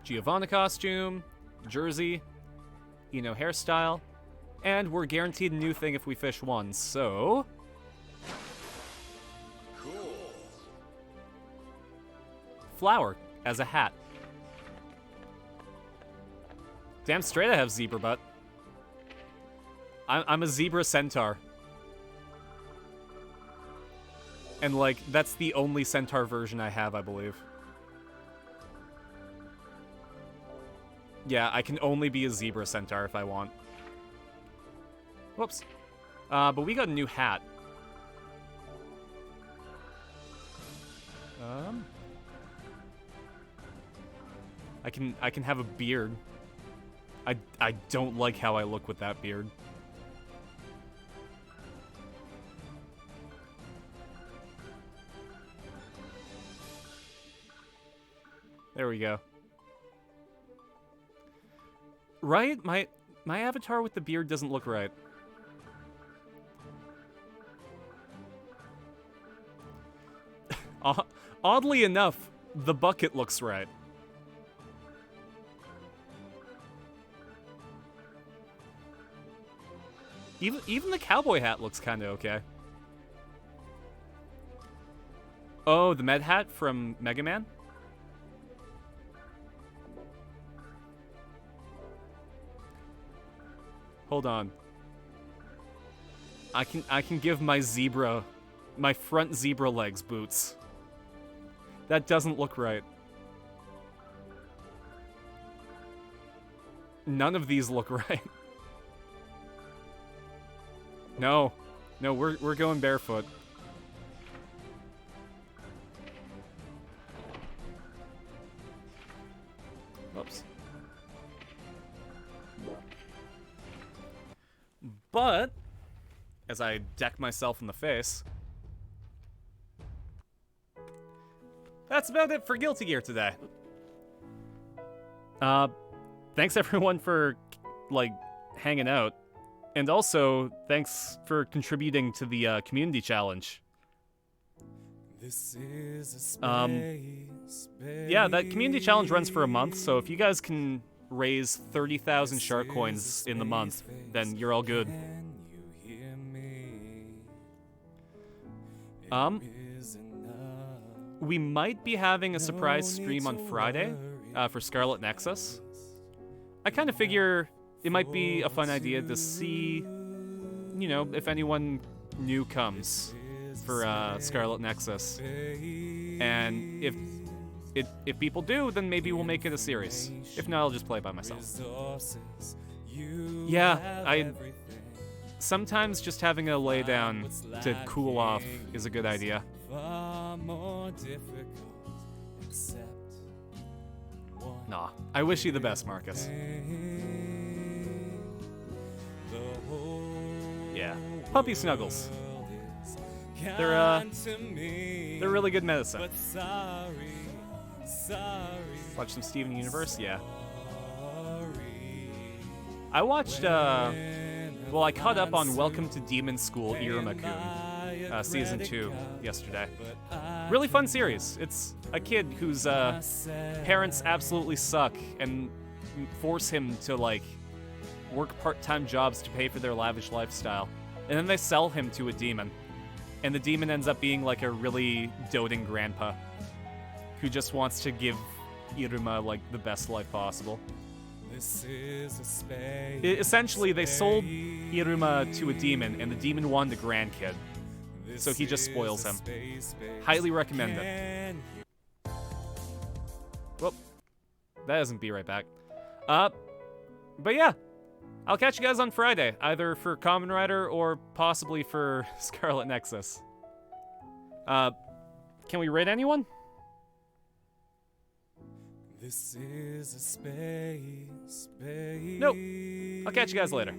Giovanna costume, jersey, Eno hairstyle, and we're guaranteed a new thing if we fish one. So flower as a hat. Damn straight I have zebra butt. I'm a zebra centaur. And, like, that's the only centaur version I have, I believe. Yeah, I can only be a zebra centaur if I want. Whoops. But we got a new hat. I can have a beard. I don't like how I look with that beard. There we go. Right? My avatar with the beard doesn't look right. Oddly enough, the bucket looks right. Even the cowboy hat looks kind of okay. Oh, the med hat from Mega Man? Hold on. I can give my front zebra legs boots. That doesn't look right. None of these look right. No, we're going barefoot. Whoops. But as I deck myself in the face, that's about it for Guilty Gear today. Thanks everyone for, like, hanging out. And also, thanks for contributing to the community challenge. This is a space, yeah, that community challenge runs for a month, so if you guys can raise 30,000 shark coins in the month, then you're all good. We might be having a surprise stream on Friday for Scarlet Nexus. I kind of figure it might be a fun idea to see, you know, if anyone new comes for Scarlet Nexus. And if people do, then maybe we'll make it a series. If not, I'll just play by myself. Yeah, sometimes just having a lay down to cool off is a good idea. Nah, I wish you the best, Marcus. Yeah, puppy snuggles. They're really good medicine. Watch some Steven Universe, yeah. I watched, well, I caught up on Welcome to Demon School Iruma-kun, Season 2, yesterday. Really fun series. It's a kid whose parents absolutely suck and force him to, like, work part-time jobs to pay for their lavish lifestyle. And then they sell him to a demon. And the demon ends up being, like, a really doting grandpa who just wants to give Iruma, like, the best life possible. This is a space, essentially, they sold Iruma to a demon, and the demon wanted a grandkid. So he just spoils him. Highly recommend it. Well, that doesn't be right back. But yeah, I'll catch you guys on Friday, either for Kamen Rider or possibly for Scarlet Nexus. Can we rate anyone? This is a space. Nope. I'll catch you guys later.